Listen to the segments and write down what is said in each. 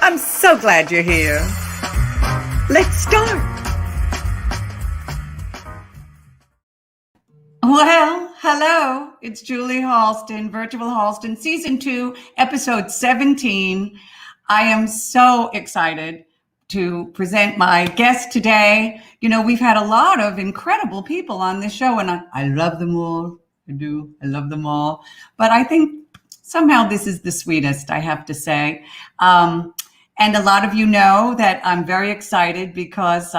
I'm so glad you're here. Let's start. Well, hello. It's Julie Halston, Virtual Halston, Season 2, Episode 17. I am so excited to present my guest today. You know, we've had a lot of incredible people on this show, and I love them all. I do. I love them all. But I think somehow this is the sweetest, I have to say. And a lot of you know that I'm very excited because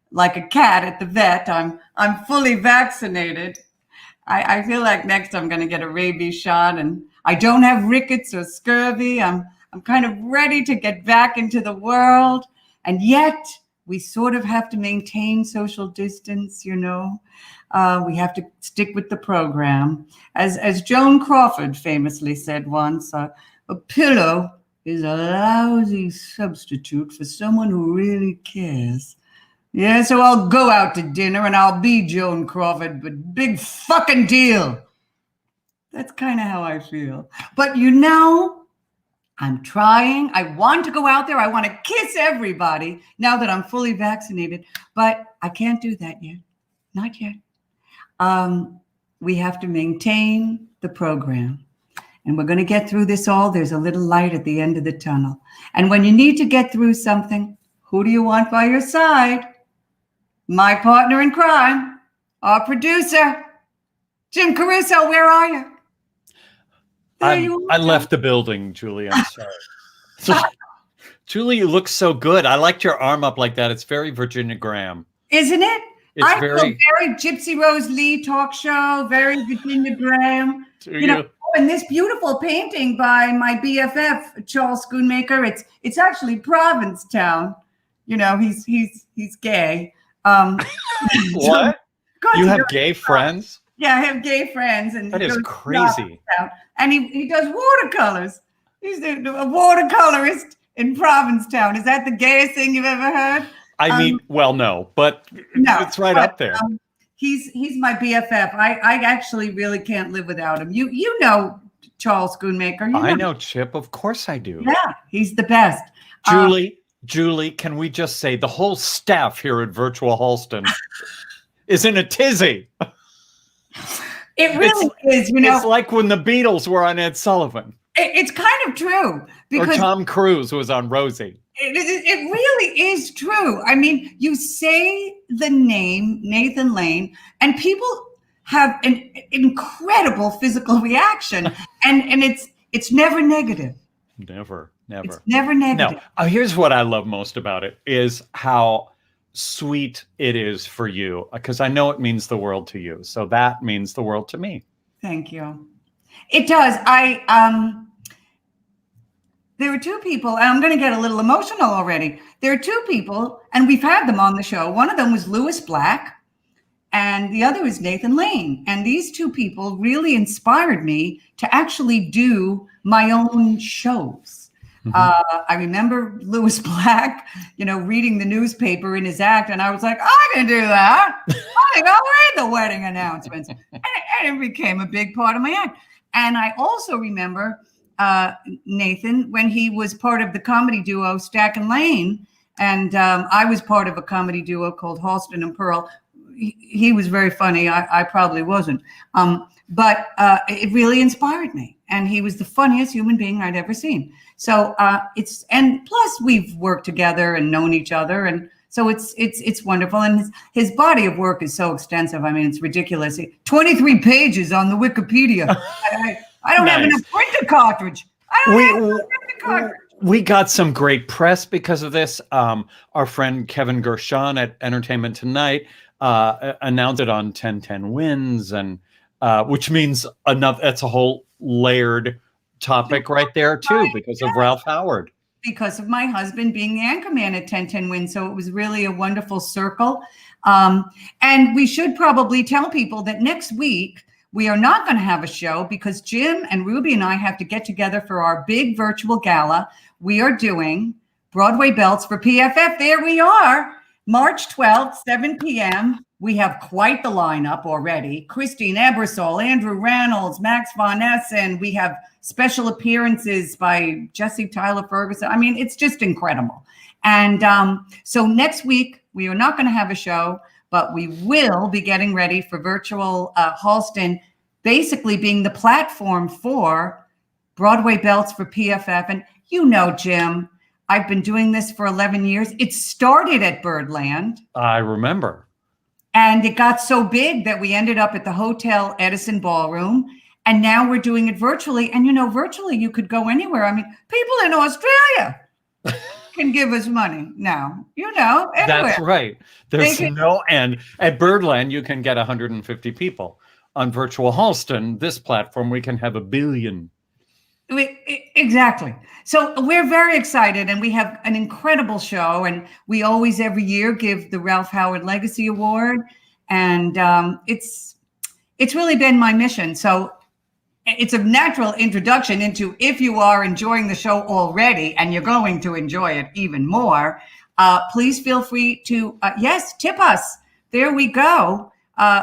like a cat at the vet, I'm fully vaccinated. I feel like next I'm going to get a rabies shot, and I don't have rickets or scurvy. I'm kind of ready to get back into the world, and yet we sort of have to maintain social distance. You know, we have to stick with the program, as Joan Crawford famously said once. A pillow is a lousy substitute for someone who really cares. Yeah, so I'll go out to dinner and I'll be Joan Crawford, but big fucking deal. That's kind of how I feel. But you know, I'm trying. I want to go out there. I want to kiss everybody now that I'm fully vaccinated, but I can't do that yet. Not yet. We have to maintain the program. And we're going to get through this all. There's a little light at the end of the tunnel. And when you need to get through something, who do you want by your side? My partner in crime, our producer, Jim Caruso. Where are you? I left the building, Julie. I'm sorry. Julie, you look so good. I liked your arm up like that. It's very Virginia Graham. Isn't it? It's very Gypsy Rose Lee talk show, very Virginia Graham. You know, and this beautiful painting by my BFF, Charles Schoonmaker, it's actually Provincetown. You know, he's gay. What? You have gay friends? Yeah, I have gay friends. And that is crazy. And he does watercolors. He's a watercolorist in Provincetown. Is that the gayest thing you've ever heard? I mean, well, no, but it's right up there. He's my BFF. I actually really can't live without him. You know Charles Schoonmaker. I know Chip. Of course I do. Yeah, he's the best. Julie, can we just say the whole staff here at Virtual Halston is in a tizzy? It really is. You know, it's like when the Beatles were on Ed Sullivan. It's kind of true. Or Tom Cruise was on Rosie. It really is true. I mean, you say the name Nathan Lane, and people have an incredible physical reaction, and it's never negative. Never. It's never negative. No. Here's what I love most about it is how sweet it is for you, because I know it means the world to you. So that means the world to me. Thank you. It does. There were two people, and I'm going to get a little emotional already. There are two people, and we've had them on the show. One of them was Lewis Black, and the other is Nathan Lane. And these two people really inspired me to actually do my own shows. Mm-hmm. I remember Lewis Black, you know, reading the newspaper in his act, and I was like, I can do that. I think I'll read the wedding announcements. And it became a big part of my act. And I also remember Nathan when he was part of the comedy duo Stack and Lane, and I was part of a comedy duo called Halston and Pearl. He was very funny. I probably wasn't, but it really inspired me, and he was the funniest human being I'd ever seen. So and plus we've worked together and known each other, and so it's wonderful. And his body of work is so extensive. I mean, it's ridiculous. 23 pages on the Wikipedia. I don't have enough printer cartridge. We got some great press because of this. Our friend Kevin Gershon at Entertainment Tonight announced it on 1010 Wins, and which means that's a whole layered topic right there too, because of Ralph Howard. Because of my husband being the anchorman at 1010 Wins. So it was really a wonderful circle. And we should probably tell people that next week, we are not going to have a show because Jim and Ruby and I have to get together for our big virtual gala. We are doing Broadway Belts for PFF. There we are, March 12th, 7 p.m. We have quite the lineup already. Christine Ebersole, Andrew Reynolds, Max von Essen. We have special appearances by Jesse Tyler Ferguson. I mean, it's just incredible. And so next week, we are not going to have a show, but we will be getting ready for virtual Halston, basically being the platform for Broadway belts for PFF. And you know, Jim, I've been doing this for 11 years. It started at Birdland. I remember. And it got so big that we ended up at the Hotel Edison Ballroom. And now we're doing it virtually. And, you know, virtually you could go anywhere. I mean, people in Australia can give us money now, you know, anywhere. That's right. There's no end. At Birdland, you can get 150 people. On Virtual Halston, this platform, we can have 1 billion. Exactly. So we're very excited, and we have an incredible show. And we always, every year, give the Ralph Howard Legacy Award. And it's really been my mission. So it's a natural introduction into, if you are enjoying the show already and you're going to enjoy it even more, please feel free to, yes, tip us. There we go.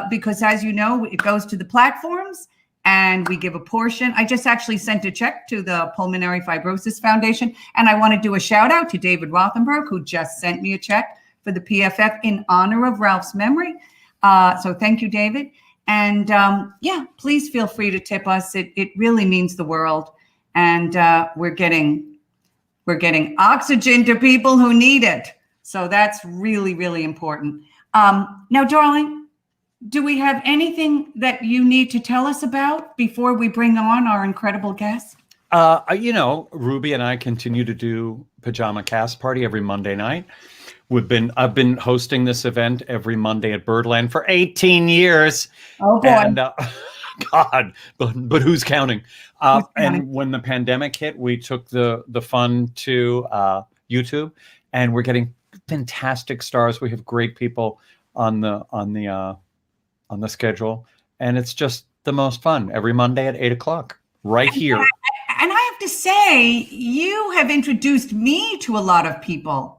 Because as you know, it goes to the platforms and we give a portion. I just actually sent a check to the Pulmonary Fibrosis Foundation. And I want to do a shout out to David Rothenberg, who just sent me a check for the PFF in honor of Ralph's memory. So thank you, David. And yeah, please feel free to tip us. It really means the world. And we're getting oxygen to people who need it. So that's really, really important. Now, darling, do we have anything that you need to tell us about before we bring on our incredible guest? You know, Ruby and I continue to do Pajama Cast Party every Monday night. I've been hosting this event every Monday at Birdland for 18 years. Oh boy. And God, but who's counting? And when the pandemic hit, we took the fun to YouTube, and we're getting fantastic stars. We have great people on the schedule, and it's just the most fun every Monday at 8:00 right here. And I have to say, you have introduced me to a lot of people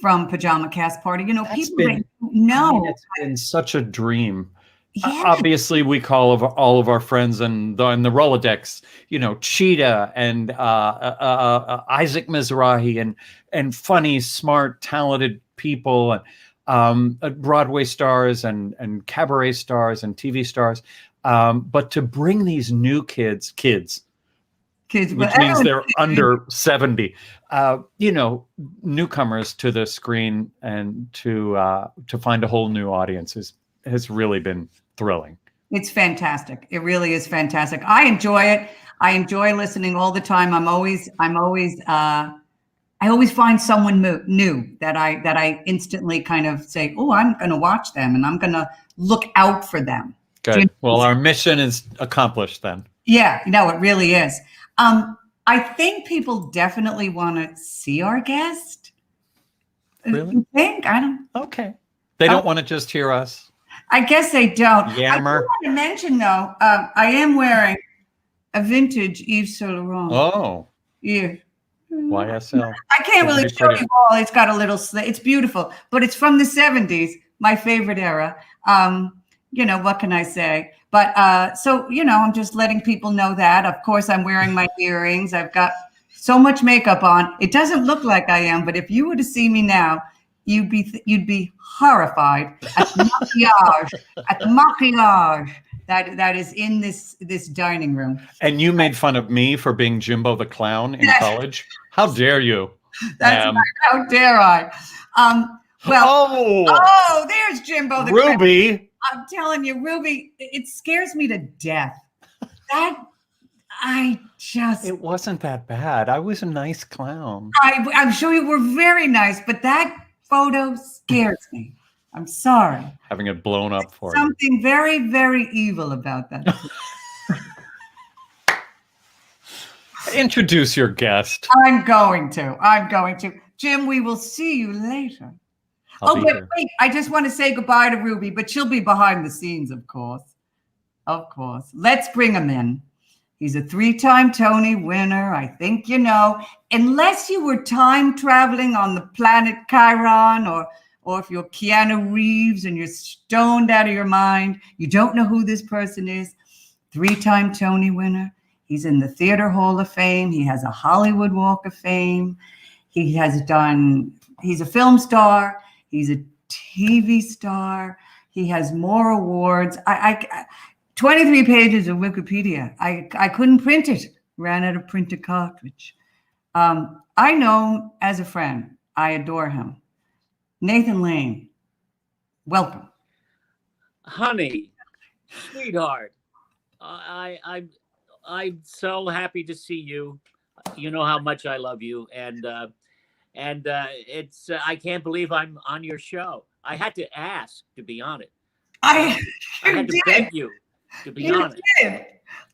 from Pajama Cast Party. You know, That's people that know. I mean, it's been such a dream. Yeah. Obviously, we call all of our friends and the Rolodex, you know, Cheetah and Isaac Mizrahi and funny, smart, talented people, Broadway stars and cabaret stars and TV stars. But to bring these new kids, which means they're under 70, you know, newcomers to the screen, and to find a whole new audience has really been thrilling. It's fantastic. It really is fantastic. I enjoy it. I enjoy listening all the time. I always find someone new that I instantly kind of say, oh, I'm going to watch them and I'm going to look out for them. Good. Well, our mission is accomplished then. Yeah, no, it really is. I think people definitely want to see our guest. Really? You think? I don't. Okay. They don't want to just hear us. I guess they don't. Yammer. I do want to mention, though, I am wearing a vintage Yves Saint Laurent. Oh. Yeah. YSL. I can't really show you all. It's got a little slit. It's beautiful, but it's from the 70s, my favorite era. You know, what can I say? But so, you know, I'm just letting people know that. Of course, I'm wearing my earrings. I've got so much makeup on. It doesn't look like I am, but if you were to see me now, you'd be horrified at the maquillage that is in this dining room. And you made fun of me for being Jimbo the Clown in college. How dare you? That's right. How dare I? There's Jimbo the Clown. Ruby. I'm telling you, Ruby, it scares me to death. It wasn't that bad. I was a nice clown. I'm sure you were very nice, but that photo scares me. I'm sorry. Having it blown up for you. Something very, very evil about that. Introduce your guest. I'm going to. Jim, we will see you later. Wait, I just want to say goodbye to Ruby, but she'll be behind the scenes, of course. Of course. Let's bring him in. He's a 3-time Tony winner, I think you know. Unless you were time traveling on the planet Chiron or if you're Keanu Reeves and you're stoned out of your mind, you don't know who this person is. 3-time Tony winner. He's in the Theater Hall of Fame. He has a Hollywood Walk of Fame. He's a film star. He's a TV star. He has more awards. 23 pages of Wikipedia. I couldn't print it. Ran out of printed cartridge. I know him as a friend. I adore him. Nathan Lane, welcome. Honey, sweetheart, I'm so happy to see you. You know how much I love you, and it's I can't believe I'm on your show. I had to ask to be on it. I had to beg you to be on it. Did.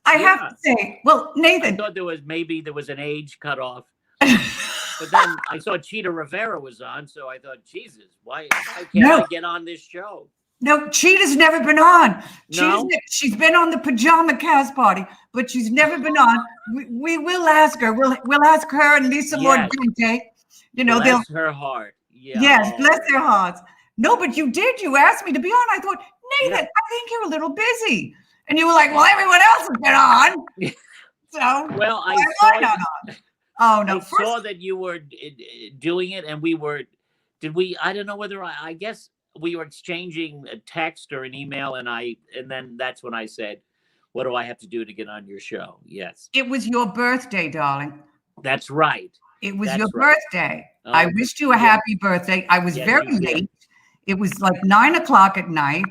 I have to say, well, Nathan, I thought there was an age cutoff, but then I saw Cheetah Rivera was on, so I thought, Jesus, why can't I get on this show? No, Cheetah's never been on. No? She's been on the Pajama Cast Party, but she's never been on. We will ask her. We'll ask her and Lisa Mordente. You know, bless her heart. Yeah. Yes, bless their hearts. No, but you did. You asked me to be on. I thought, Nathan, I think you're a little busy. And you were like, well, everyone else has been on. So, well, I saw that you were doing it, and I don't know whether I guess we were exchanging a text or an email, and then that's when I said, what do I have to do to get on your show? Yes. It was your birthday, darling. That's right. It was your birthday. Oh, I wished you a happy birthday. I was very late. It was like 9:00 at night.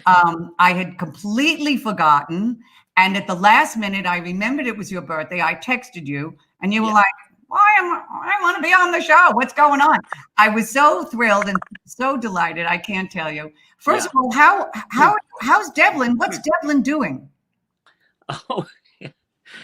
I had completely forgotten. And at the last minute, I remembered it was your birthday. I texted you and you were like, I want to be on the show. What's going on? I was so thrilled and so delighted. I can't tell you. First of all, how's Devlin? What's Devlin doing? Oh,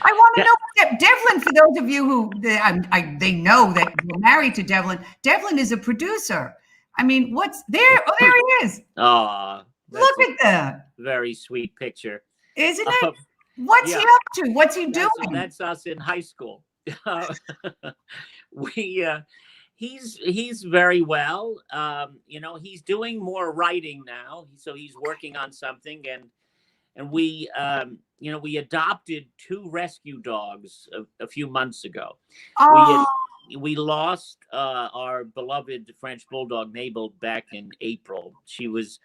I want to know, Devlin, for those of you who they know that you're married to Devlin. Devlin is a producer. I mean, what's there? Oh, there he is. Oh, look at that. Very sweet picture. Isn't it? What's he up to? What's he doing? That's us in high school. He's very well. He's doing more writing now. So he's working on something, and we adopted 2 rescue dogs a few months ago. Oh. We lost our beloved French bulldog Mabel back in April. She was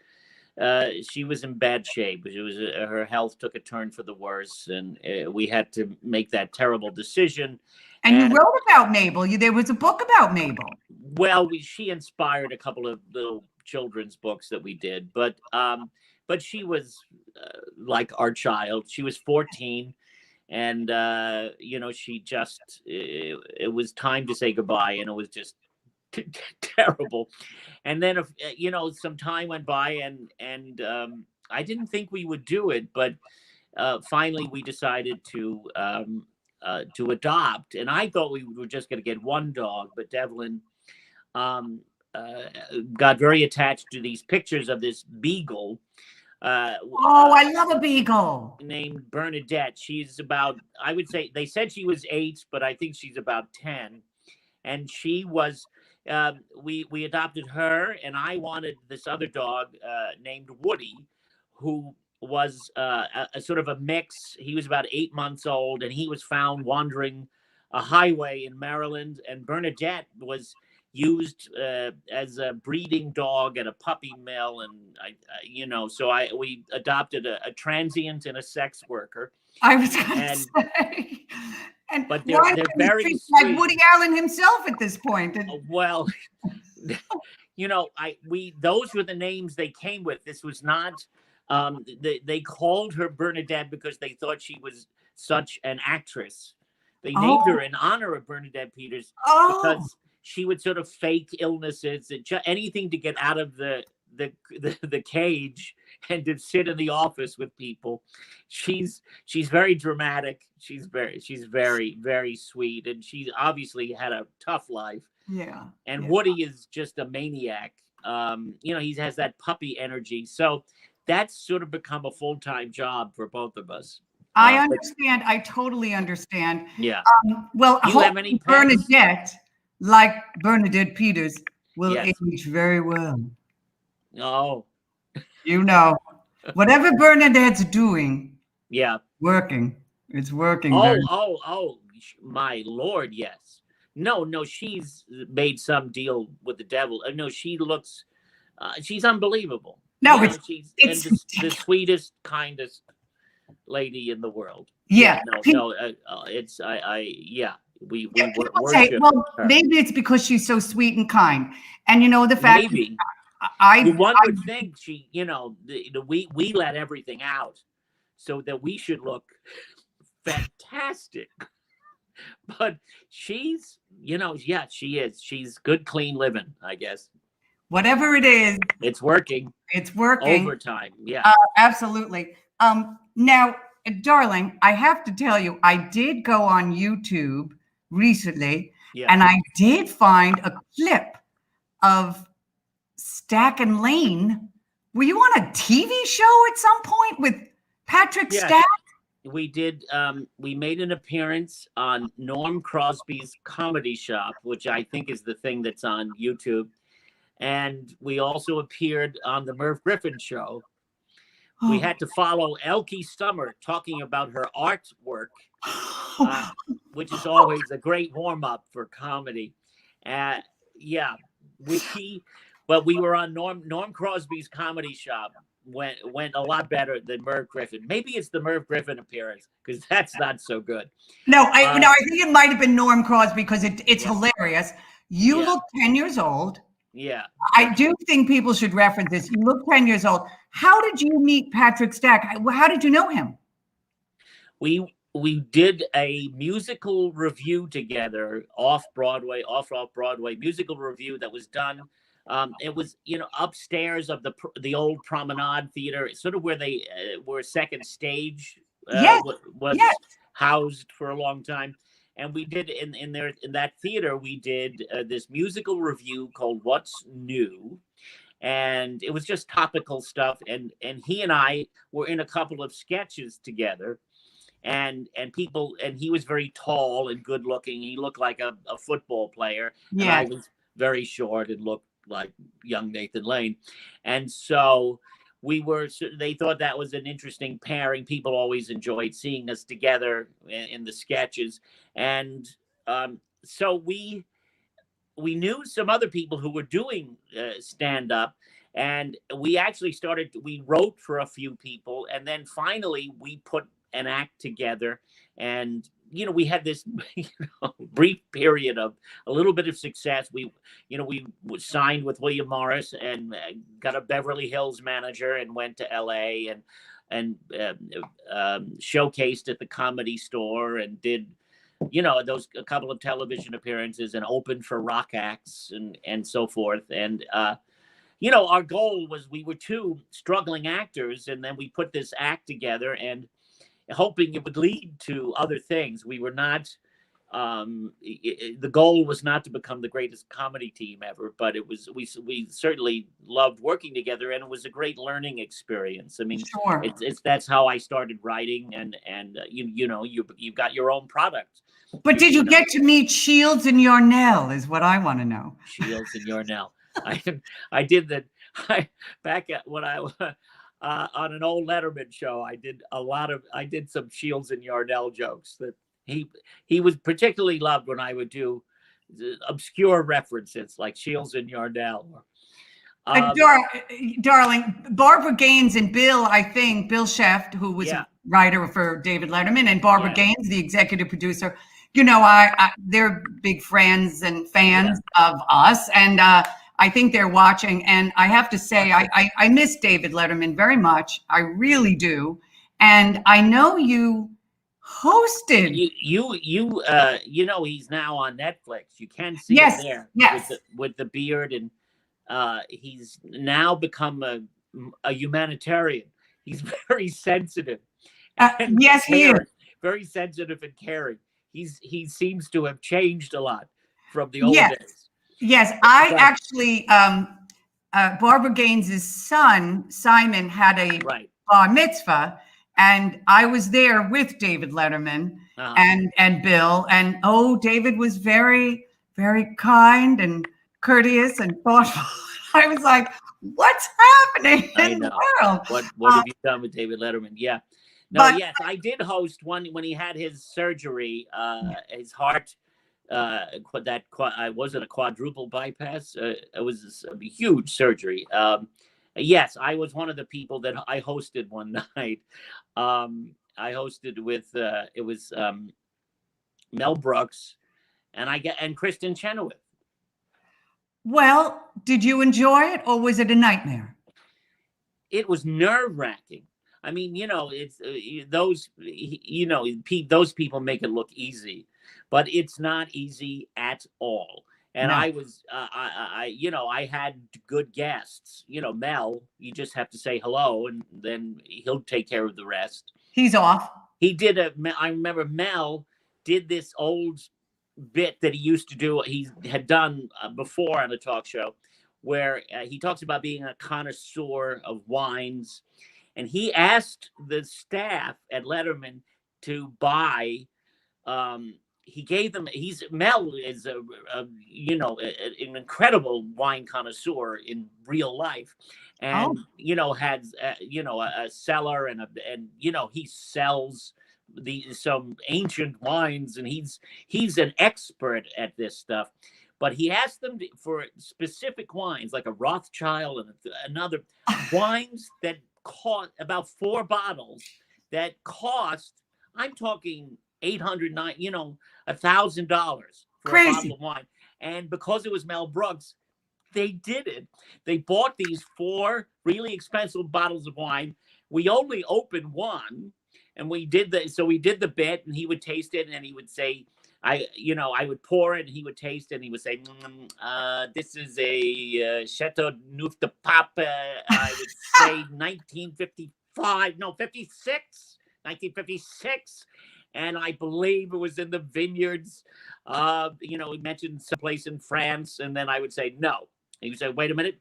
in bad shape. Her health took a turn for the worse, and we had to make that terrible decision. And you wrote about Mabel. There was a book about Mabel. Well, she inspired a couple of little children's books that we did, but she was like our child. She was 14, and she just it was time to say goodbye, and it was just terrible. And then some time went by, and I didn't think we would do it, but finally we decided to adopt. And I thought we were just going to get 1 dog, but Devlin got very attached to these pictures of this beagle. I love a beagle. Named Bernadette. She's about, I would say, they said she was 8, but I think she's about 10. And she was, we adopted her, and I wanted this other dog named Woody, who was a sort of a mix. He was about 8 months old, and he was found wandering a highway in Maryland. And Bernadette was used as a breeding dog at a puppy mill, and we adopted a transient and a sex worker. I was going to say, but they're very sweet. Like Woody Allen himself at this point. Well, those were the names they came with. This was not. They called her Bernadette because they thought she was such an actress. They named her in honor of Bernadette Peters because she would sort of fake illnesses and anything to get out of the cage and to sit in the office with people. She's very dramatic. She's very, very sweet, and she obviously had a tough life. Yeah. And Woody is just a maniac. He has that puppy energy. So that's sort of become a full-time job for both of us. I understand. I totally understand. Yeah. Well, you have any Bernadette, like Bernadette Peters, will Yes. age very well. Oh, You know, whatever Bernadette's doing, yeah. working. It's working very. My Lord, yes. No, she's made some deal with the devil. No, she looks, she's unbelievable. No, She's it's the sweetest, kindest lady in the world. yeah. No, it's yeah. We People say, worship well, her. maybe it's because she's so sweet and kind, and the fact. Maybe. I One would think she, we let everything out so that we should look fantastic. But she's, yeah, she is. She's good, clean living, I guess. whatever it is, It's working. it's working. Overtime. Yeah. Absolutely. Now, darling, I have to tell you, I did go on YouTube recently, and I did find a clip of Stack and Lane. Were you on a TV show at some point with Patrick Stack? We did. We made an appearance on Norm Crosby's Comedy Shop, which I think is the thing that's on YouTube. And we also appeared on the Merv Griffin show. We had to follow Elkie Summer talking about her artwork, which is always a great warm-up for comedy. Yeah, but we were on Norm Crosby's Comedy Shop. Went a lot better than Merv Griffin. Maybe it's the Merv Griffin appearance because that's not so good. No, I think it might have been Norm Crosby because it's hilarious. You look 10 years old. Yeah. I do think people should reference this. You look 10 years old. How did you meet Patrick Stack? How did you know him? We did a musical review together, off Broadway musical review that was done. It was, upstairs of the old Promenade Theater, sort of where they were second stage was housed for a long time. And we did in that theater, we did this musical review called What's New. And it was just topical stuff. And he and I were in a couple of sketches together. And he was very tall and good looking. He looked like a football player. Yeah. And I was very short and looked like young Nathan Lane. And so they thought that was an interesting pairing. People always enjoyed seeing us together in the sketches. And so we knew some other people who were doing stand-up. And we actually we wrote for a few people. And then finally we put an act together. And we had this brief period of a little bit of success. We signed with William Morris and got a Beverly Hills manager and went to LA and showcased at the Comedy Store and did, a couple of television appearances and opened for rock acts and so forth. And, our goal was we were two struggling actors, and then we put this act together and hoping it would lead to other things. We were not, the goal was not to become the greatest comedy team ever, but it was, we certainly loved working together, and it was a great learning experience. I mean, sure. That's how I started writing, and you've got your own product. But did you get to meet Shields and Yarnell is what I want to know. Shields and Yarnell. I did that. Back at when I on an old Letterman show, I did some Shields and Yarnell jokes that he was particularly loved when I would do obscure references like Shields and Yarnell. Darling, Barbara Gaines and Bill Sheft, who was a writer for David Letterman, and Barbara Gaines, the executive producer, they're big friends and fans of us. And I think they're watching. And I have to say, I miss David Letterman very much. I really do. And I know you hosted. He's now on Netflix. You can see him there with the beard, and he's now become a humanitarian. He's very sensitive. Yes, he is. Very sensitive and caring. He seems to have changed a lot from the old days. Yes, I actually, Barbara Gaines's son, Simon, had a bar mitzvah, and I was there with David Letterman and Bill. And David was very, very kind and courteous and thoughtful. I was like, what's happening I in the know. world? What have you done with David Letterman? Yeah. No, But yes, I did host one when he had his surgery, his heart, was it a quadruple bypass? It was a huge surgery. Yes, I was one of the people that I hosted one night. I hosted with it was Mel Brooks and Kristen Chenoweth. well, did you enjoy it or was it a nightmare? It was nerve-wracking. I mean, it's those those people make it look easy, but it's not easy at all. And No. I was I had good guests. Mel, you just have to say hello and then he'll take care of the rest. He's off. I remember Mel did this old bit that he used to do. He had done before on a talk show where he talks about being a connoisseur of wines. And he asked the staff at Letterman to buy, he gave them, Mel is an incredible wine connoisseur in real life. And, had, a cellar and he sells some ancient wines and he's an expert at this stuff. But he asked them for specific wines like a Rothschild and another wines that cost about 4 bottles that cost, I'm talking $800, $1,000 for a bottle of wine. And because it was Mel Brooks, they did it. They bought these 4 really expensive bottles of wine. We only opened one, and we did the bit, and he would taste it, and he would say, I would pour it, and he would taste it, and he would say, this is a Chateau Neuf de Pape, I would say 1956, and I believe it was in the vineyards. He mentioned someplace in France, and then I would say, no. He would say, wait a minute.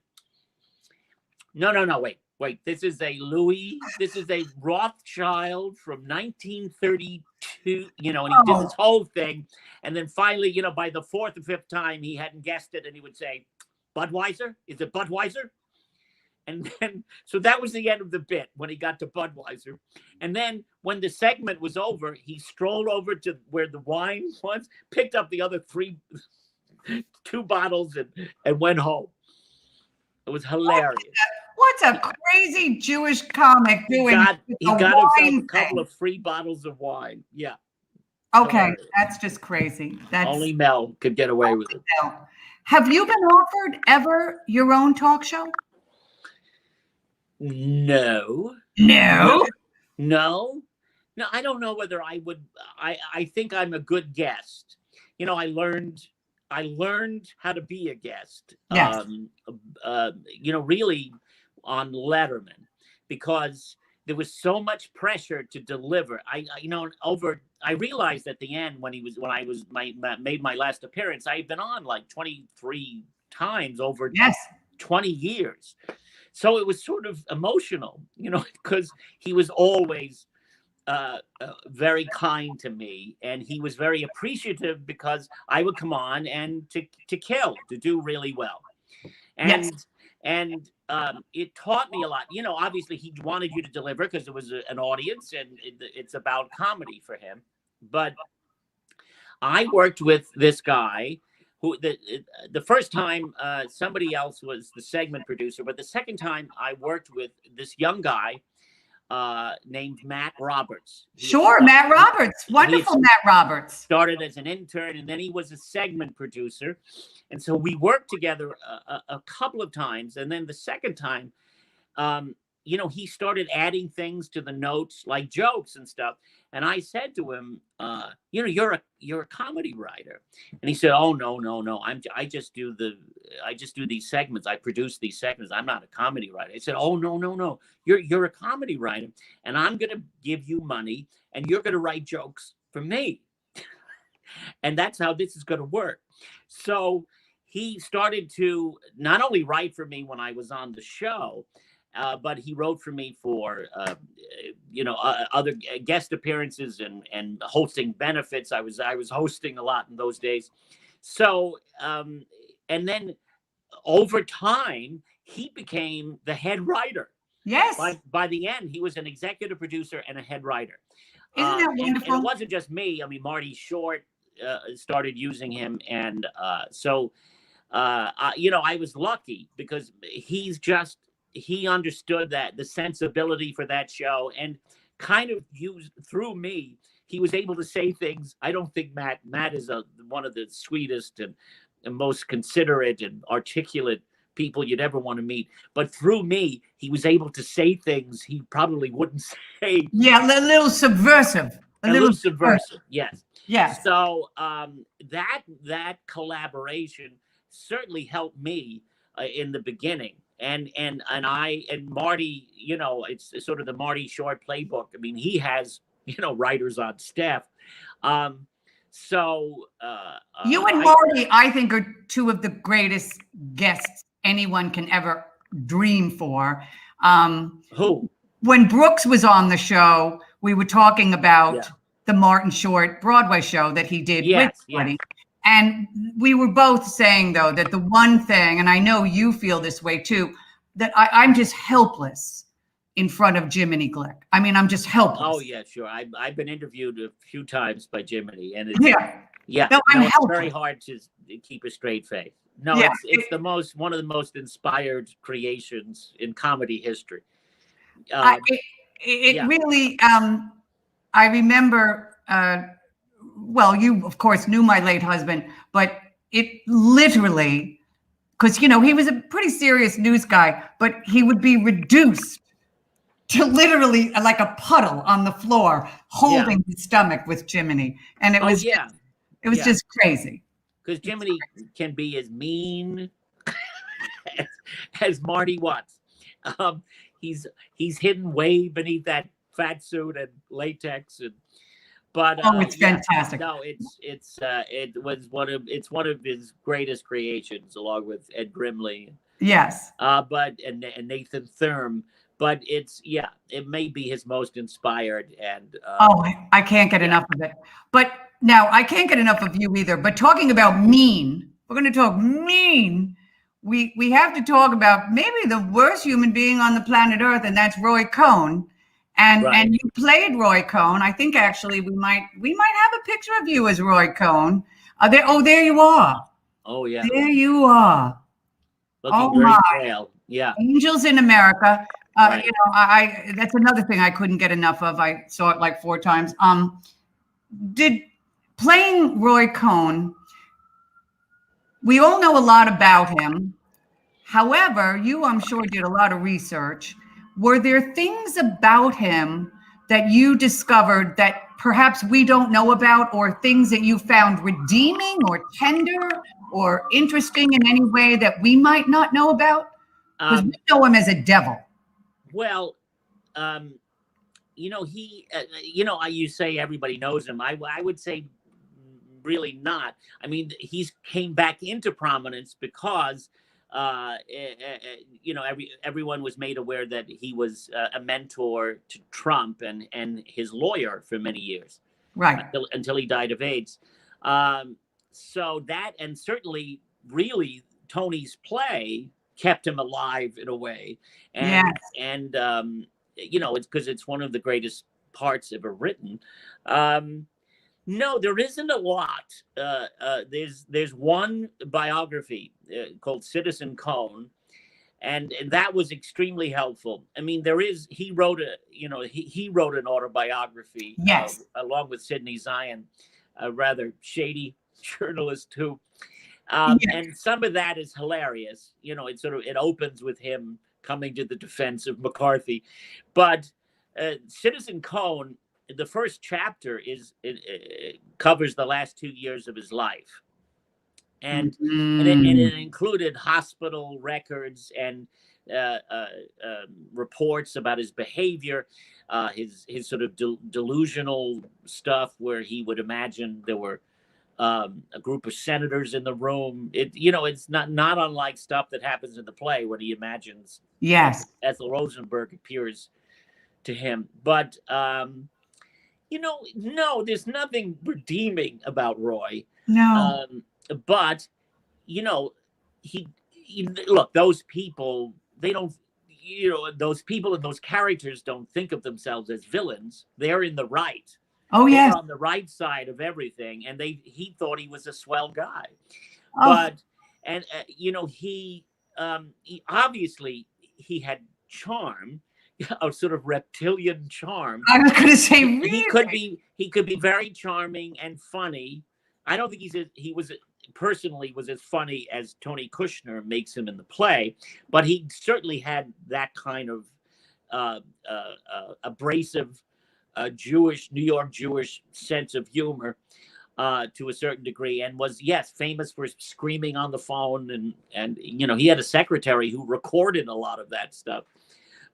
No, wait. This is a Rothschild from 1932, and he did this whole thing. And then finally, by the 4th or 5th time, he hadn't guessed it. And he would say, Budweiser? Is it Budweiser? And then, so that was the end of the bit when he got to Budweiser. And then when the segment was over, he strolled over to where the wine was, picked up the other 2 bottles and went home. It was hilarious. What's a crazy Jewish comic doing? He got himself a couple of free bottles of wine. Yeah. Okay, that's just crazy. Only Mel could get away with it. Have you been offered ever your own talk show? No. No. I don't know whether I would. I think I'm a good guest. I learned how to be a guest. Yes. Really on Letterman, because there was so much pressure to deliver. I realized at the end when I made my last appearance, I had been on like 23 times over 20 years. So it was sort of emotional, because he was always very kind to me, and he was very appreciative because I would come on and to do really well. And it taught me a lot. Obviously he wanted you to deliver because it was an audience and it's about comedy for him. But I worked with this guy who the first time somebody else was the segment producer, but the second time I worked with this young guy named Matt Roberts. Matt Roberts. Wonderful Matt Roberts. Started as an intern, and then he was a segment producer. And so we worked together a couple of times. And then the second time, he started adding things to the notes, like jokes and stuff. And I said to him, you're a comedy writer. And he said, oh, no. I just do these segments. I produce these segments. I'm not a comedy writer. I said, oh, no. You're a comedy writer. And I'm going to give you money and you're going to write jokes for me. And that's how this is going to work. So he started to not only write for me when I was on the show, but he wrote for me for, other guest appearances and hosting benefits. I was hosting a lot in those days. So, and then over time, he became the head writer. Yes. By the end, he was an executive producer and a head writer. Isn't that wonderful? And it wasn't just me. I mean, Marty Short started using him. And I was lucky because he understood that the sensibility for that show, and kind of used through me, he was able to say things. I don't think Matt is one of the sweetest and most considerate and articulate people you'd ever want to meet. But through me, he was able to say things he probably wouldn't say. Yeah, a little subversive. A little subversive, yes. Yes. So that collaboration certainly helped me in the beginning. And Marty, it's sort of the Marty Short playbook. I mean, he has, writers on staff. You and Marty, I think, are two of the greatest guests anyone can ever dream for. Who? When Brooks was on the show, we were talking about the Martin Short Broadway show that he did with Marty. And we were both saying, though, that the one thing, and I know you feel this way too, that I'm just helpless in front of Jiminy Glick. I mean, I'm just helpless. Oh, yeah, sure. I've been interviewed a few times by Jiminy, and it's, it's very hard to keep a straight face. No, it's one of the most inspired creations in comedy history. Really, I remember, you, of course, knew my late husband, but it literally, because, he was a pretty serious news guy, but he would be reduced to literally like a puddle on the floor, holding his stomach with Jiminy. And it was, just crazy. Because Jiminy can be as mean as Marty wants. He's hidden way beneath that fat suit and latex, but it's fantastic. No, it's one of his greatest creations, along with Ed Grimley. Yes. And Nathan Thurm. But it may be his most inspired. And I can't get enough of it. But now I can't get enough of you either. But talking about mean, we're going to talk mean. We have to talk about maybe the worst human being on the planet Earth, and that's Roy Cohn. And you played Roy Cohn. I think actually we might have a picture of you as Roy Cohn. There you are. Oh yeah. There you are. Looking very pale. Yeah. Angels in America. That's another thing I couldn't get enough of. I saw it like 4 times. Did playing Roy Cohn, we all know a lot about him. However, you, I'm sure, did a lot of research. Were there things about him that you discovered that perhaps we don't know about, or things that you found redeeming or tender or interesting in any way that we might not know about? Because we know him as a devil. Well, you say everybody knows him. I would say really not. I mean, he's came back into prominence because, everyone was made aware that he was a mentor to Trump and his lawyer for many years. Right. Until he died of AIDS. So that, and certainly really Tony's play kept him alive in a way. And it's because it's one of the greatest parts ever written. No, there isn't a lot. There's one biography called Citizen Cone, and that was extremely helpful. I mean, he wrote an autobiography, along with Sidney Zion, a rather shady journalist too. And some of that is hilarious. It opens with him coming to the defense of McCarthy. But Citizen Cone, the first chapter it covers the last 2 years of his life. And it included hospital records and reports about his behavior, his sort of delusional stuff, where he would imagine there were a group of senators in the room. It's not unlike stuff that happens in the play when he imagines Ethel Rosenberg appears to him. But no, there's nothing redeeming about Roy. No. But look, those people, they don't, those people and those characters don't think of themselves as villains. They're in the right. Oh, They're yes. on the right side of everything, and he thought he was a swell guy. Oh. But he obviously he had charm, a sort of reptilian charm. I was going to say, really? He could be very charming and funny. I don't think he was as funny as Tony Kushner makes him in the play, but he certainly had that kind of abrasive New York Jewish sense of humor to a certain degree, and was, yes, famous for screaming on the phone, and he had a secretary who recorded a lot of that stuff.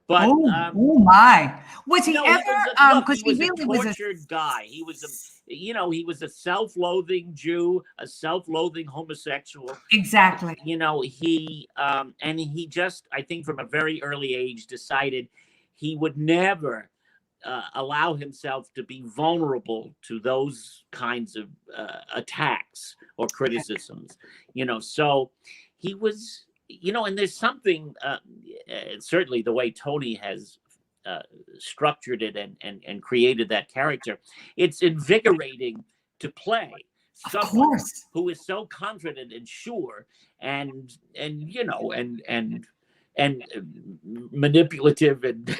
But oh my, was he ever? Because he was a tortured guy. He was a self-loathing Jew, a self-loathing homosexual. Exactly. And he just, I think, from a very early age, decided he would never allow himself to be vulnerable to those kinds of attacks or criticisms. So he was. And there's something, certainly the way Tony has structured it and created that character, it's invigorating to play someone who is so confident and sure and manipulative and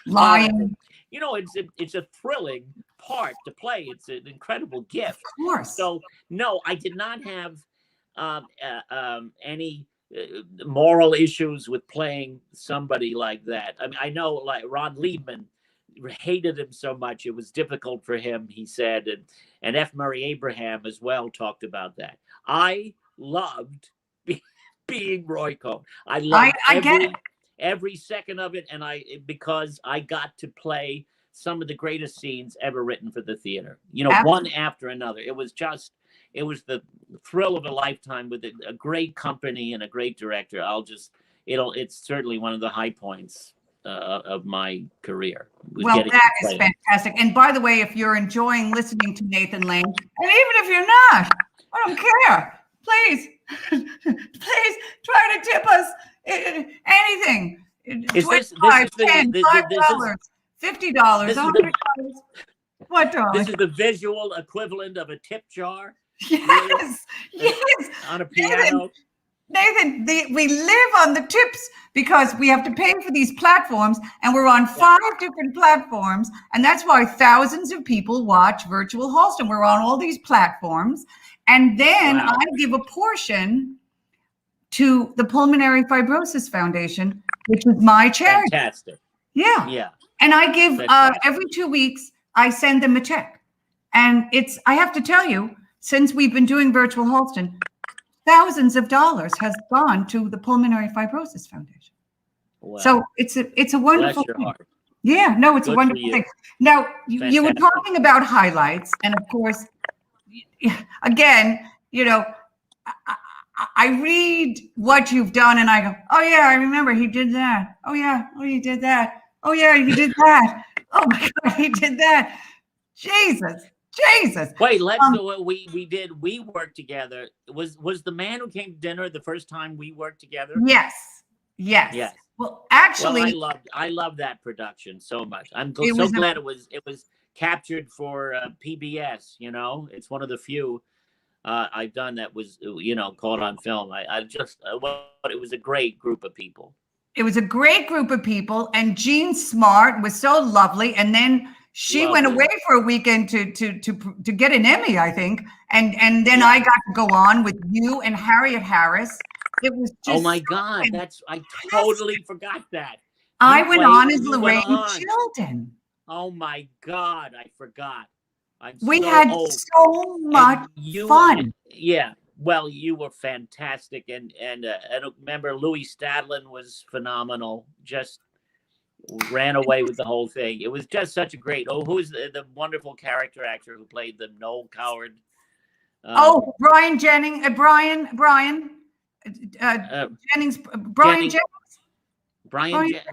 lying. It's a thrilling part to play. It's an incredible gift. Of course. So no, I did not have any moral issues with playing somebody like that. I mean, I know, like, Ron Liebman hated him so much it was difficult for him, he said, and F. Murray Abraham as well talked about that. I loved being Roy Cohn. I loved every second of it, and because I got to play some of the greatest scenes ever written for the theater. One after another. It was the thrill of a lifetime with a great company and a great director. It's certainly one of the high points of my career. Well, that is fantastic. And by the way, if you're enjoying listening to Nathan Lane, and even if you're not, I don't care. Please try to tip us anything. $25, $10, $5, $50, $100. What, darling? This is the visual equivalent of a tip jar. Yes, yes. On a piano. Nathan, we live on the tips because we have to pay for these platforms, and we're on 5 different platforms, and that's why thousands of people watch Virtual Halston. We're on all these platforms, and then I give a portion to the Pulmonary Fibrosis Foundation, which is my charity. Fantastic. Yeah. And I give every 2 weeks, I send them a check, and I have to tell you, since we've been doing Virtual Halston, thousands of dollars has gone to the Pulmonary Fibrosis Foundation. Wow. So it's a wonderful thing. Heart. Yeah, no, it's a wonderful thing. Now, you were talking about highlights, and of course, again, I read what you've done, and I go, oh yeah, I remember he did that. Oh yeah, he did that. Oh yeah, he did that. Oh my God, he did that. Jesus. Wait, let's do what we did. We worked together. Was the Man Who Came to Dinner the first time we worked together? Yes. Well, actually, I love that production so much. I'm so glad it was captured for PBS. It's one of the few I've done that was caught on film. It was a great group of people. It was a great group of people, and Jean Smart was so lovely, and then she went away for a weekend to get an Emmy, I think, and then I got to go on with you and Harriet Harris. It was just my God, I totally forgot that. I went on as Lorraine Chilton. Oh my God, I forgot. We had so much fun. Yeah. Well, you were fantastic, and I remember Louis Stadlin was phenomenal. Just ran away with the whole thing. It was just such a great. who's the wonderful character actor who played the Noel Coward? Brian Jennings. Brian Jennings. Brian Jennings.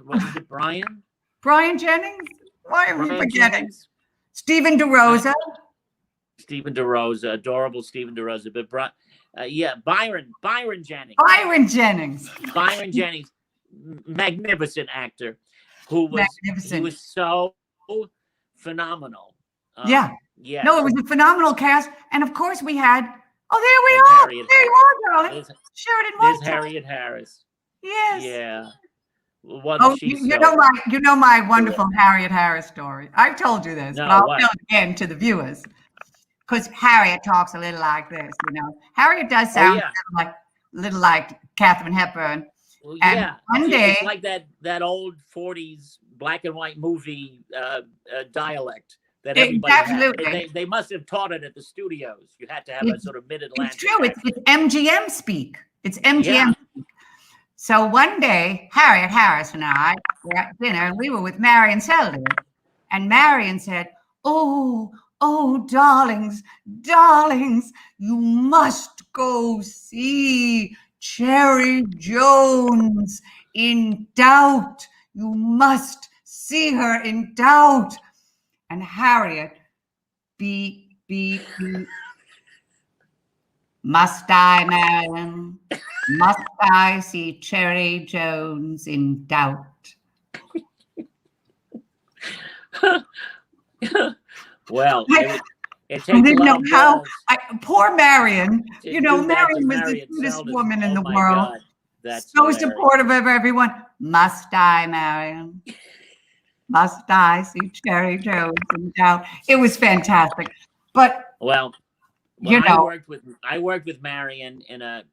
Was it Brian? Brian Jennings. Why am I forgetting? Stephen DeRosa. Stephen DeRosa, adorable Stephen DeRosa. But Byron Jennings. Byron Jennings. Byron Jennings, magnificent actor, who was Magnificent. he was so phenomenal. Yeah. Yeah. No, it was a phenomenal cast, and of course we had. Oh, there we And are. Harriet There you are, darling. Sheridan There's White. Harriet Harris. Yes. Yeah. What Oh, she's you so, know my wonderful Harriet Harris story. I've told you this, No, but I'll what? tell it again to the viewers. Because Harriet talks a little like this, Harriet does sound a little like Katharine Hepburn. Well, And yeah. one day, it's like that old 40s black and white movie dialect that everybody absolutely. had. They must have taught it at the studios. You had to have a sort of mid-Atlantic. It's true. It's MGM speak. It's MGM Yeah. speak. So one day, Harriet Harris and I were at dinner, and we were with Marion Selden. And Marion said, "Oh, darlings, you must go see Cherry Jones in Doubt. You must see her in Doubt." And Harriet, must I, Marion? Must I see Cherry Jones in Doubt? Well, it takes I didn't a lot know of how. balls Poor Marion. to do that to Marion was the Harriet cutest Selden. woman in Oh the my world. God, that's So hilarious. supportive of everyone. Must I, Marion? Must I see Cherry Jones in Doubt? It was fantastic. But well, I worked with Marion in a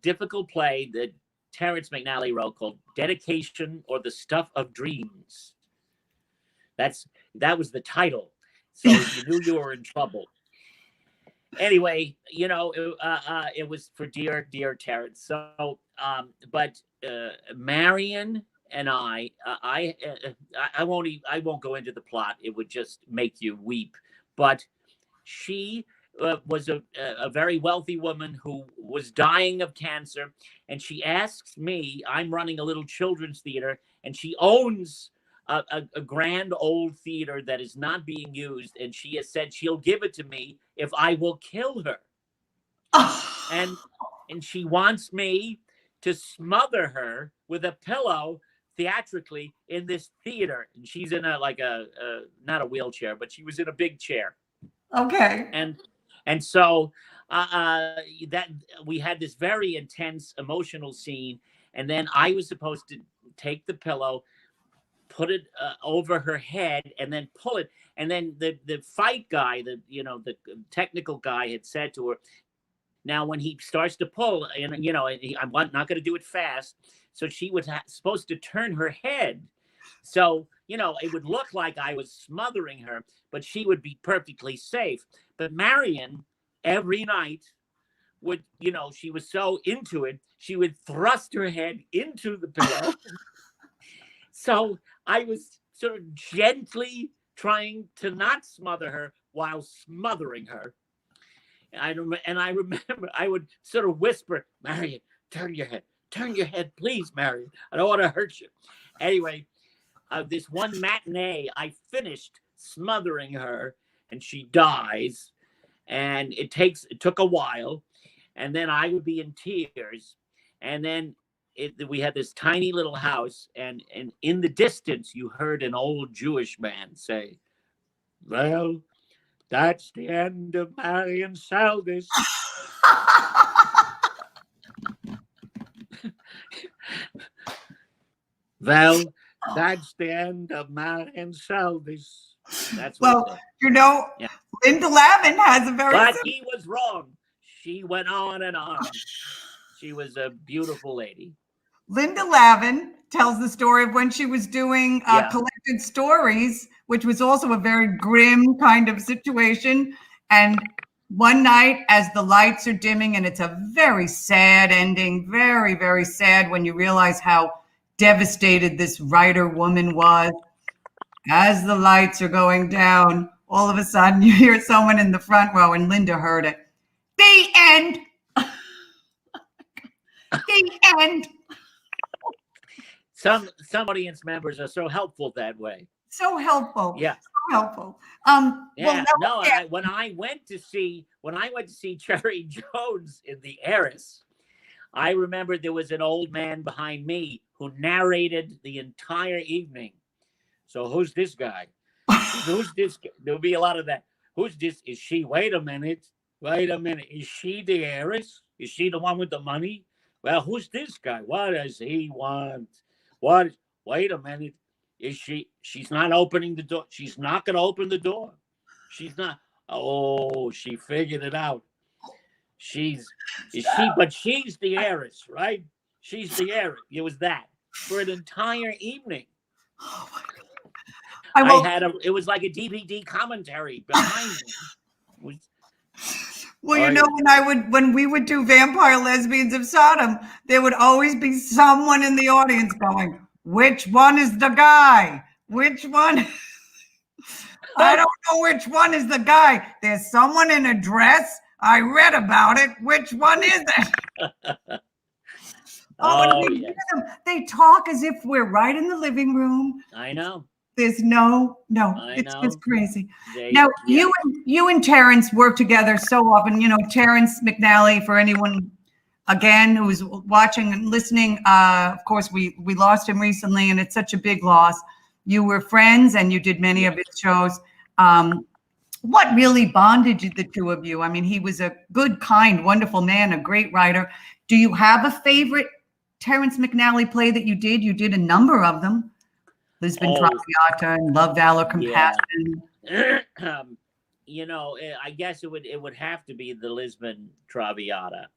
difficult play that Terence Mcnally wrote called Dedication or the Stuff of Dreams. That was the title. So you knew you were in trouble. Anyway, it was for dear Terence. So, but Marion and I won't go into the plot. It would just make you weep. But she was a very wealthy woman who was dying of cancer, and she asks me. I'm running a little children's theater, and she owns a grand old theater that is not being used, and she has said she'll give it to me if I will kill her. And she wants me to smother her with a pillow theatrically in this theater. And she's in not a wheelchair, but she was in a big chair. okay. And so that we had this very intense emotional scene, and then I was supposed to take the pillow, put it over her head, and then pull it. And then the fight guy, the technical guy, had said to her, now when he starts to pull, and I'm not going to do it fast, so she was supposed to turn her head, so it would look like I was smothering her, but she would be perfectly safe. But Marion, every night, would she was so into it, she would thrust her head into the pillow. So I was sort of gently trying to not smother her while smothering her. And I remember I would sort of whisper, "Marion, turn your head, please, Marion. I don't want to hurt you." Anyway, this one matinee, I finished smothering her, and she dies. And it took a while, and then I would be in tears, and then we had this tiny little house, and in the distance you heard an old Jewish man say, "Well, that's the end of Marion Seldes." Well, that's the end of Marion Seldes. That's what Linda Lavin has a very. But he was wrong. She went on and on. She was a beautiful lady. Linda Lavin tells the story of when she was doing Collected Stories, which was also a very grim kind of situation. And one night, as the lights are dimming, and it's a very sad ending, very, very sad when you realize how devastated this writer woman was. As the lights are going down, all of a sudden you hear someone in the front row, and Linda heard it. The end. The end. Some audience members are so helpful that way. So helpful. Yeah. So helpful. Yeah, Well, no. When I went to see Cherry Jones in The Heiress, I remember there was an old man behind me who narrated the entire evening. So who's this guy? Who's this? There'll be a lot of that. Who's this? Is she? Wait a minute. Wait a minute. Is she the heiress? Is she the one with the money? Well, who's this guy? What does he want? What? Wait a minute. Is she? She's not opening the door. She's not going to open the door. She's not. Oh, she figured it out. Is she? But she's the heiress, right? She's the heiress. It was that for an entire evening. Oh my God. It was like a DVD commentary behind me. When we would do Vampire Lesbians of Sodom, there would always be someone in the audience going, "Which one is the guy? Which one?" I don't know which one is the guy. There's someone in a dress. I read about it. Which one is it? Yes. They talk as if we're right in the living room. I know. There's no, it's crazy. You and Terence work together so often. Terence Mcnally, for anyone again who's watching and listening. Of course, we lost him recently, and it's such a big loss. You were friends, and you did many of his shows. What really bonded the two of you? I mean, he was a good, kind, wonderful man, a great writer. Do you have a favorite Terence Mcnally play that you did? You did a number of them. Lisbon Traviata and Love, Valor, Compassion. Yeah. I guess it would have to be the Lisbon Traviata.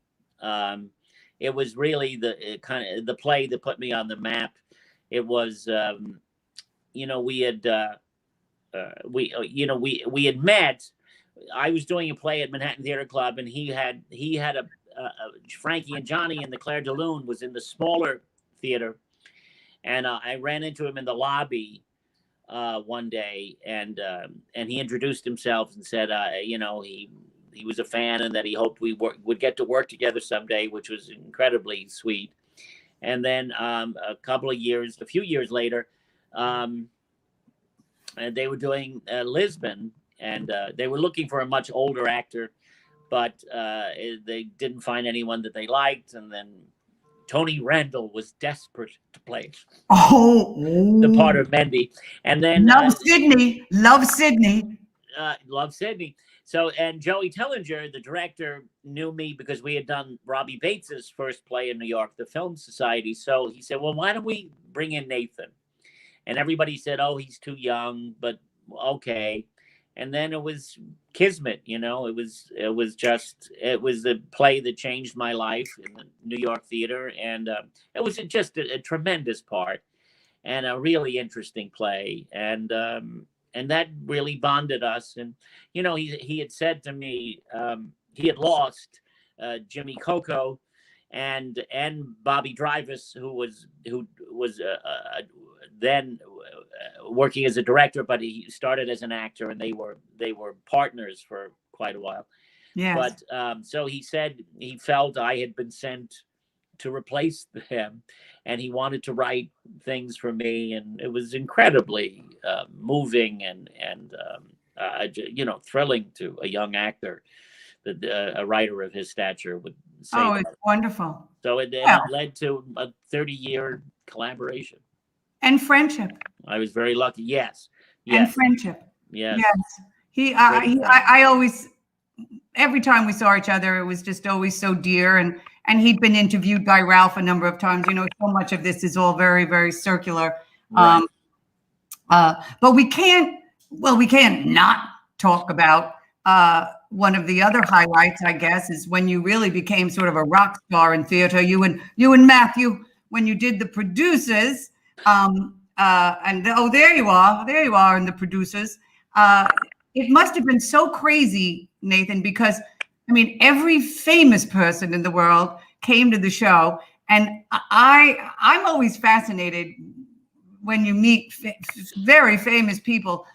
It was really the play that put me on the map. It was, we had met. I was doing a play at Manhattan Theater Club, and he had a Frankie and Johnny in the Claire de Lune was in the smaller theater. And I ran into him in the lobby one day, and he introduced himself and said, he was a fan and that he hoped we would get to work together someday, which was incredibly sweet. And then a few years later, they were doing Lisbon, and they were looking for a much older actor, but they didn't find anyone that they liked, and then Tony Randall was desperate to play the part of Mendy, and then love Sydney. So, and Joey Tellinger, the director, knew me because we had done Robbie Bates's first play in New York, the Film Society. So he said, "Well, why don't we bring in Nathan?" And everybody said, "Oh, he's too young," but okay. And then it was kismet, it was the play that changed my life in the New York theater. And it was just a tremendous part and a really interesting play. And that really bonded us. And, he had said to me, he had lost Jimmy Coco and Bobby Dreyfus, who was then working as a director, but he started as an actor, and they were partners for quite a while. Yes. But so he said he felt I had been sent to replace him, and he wanted to write things for me, and it was incredibly moving and thrilling to a young actor that a writer of his stature would say. Oh, it's wonderful. So it led to a 30-year collaboration. And friendship. I was very lucky. Yes. And friendship. Yes. I always, every time we saw each other, it was just always so dear. And he'd been interviewed by Ralph a number of times. So much of this is all very, very circular. Right. But we can't not talk about one of the other highlights, I guess, is when you really became sort of a rock star in theater. You and Matthew, when you did The Producers. There you are in The Producers. It must have been so crazy, Nathan, because every famous person in the world came to the show, and I'm always fascinated when you meet very famous people.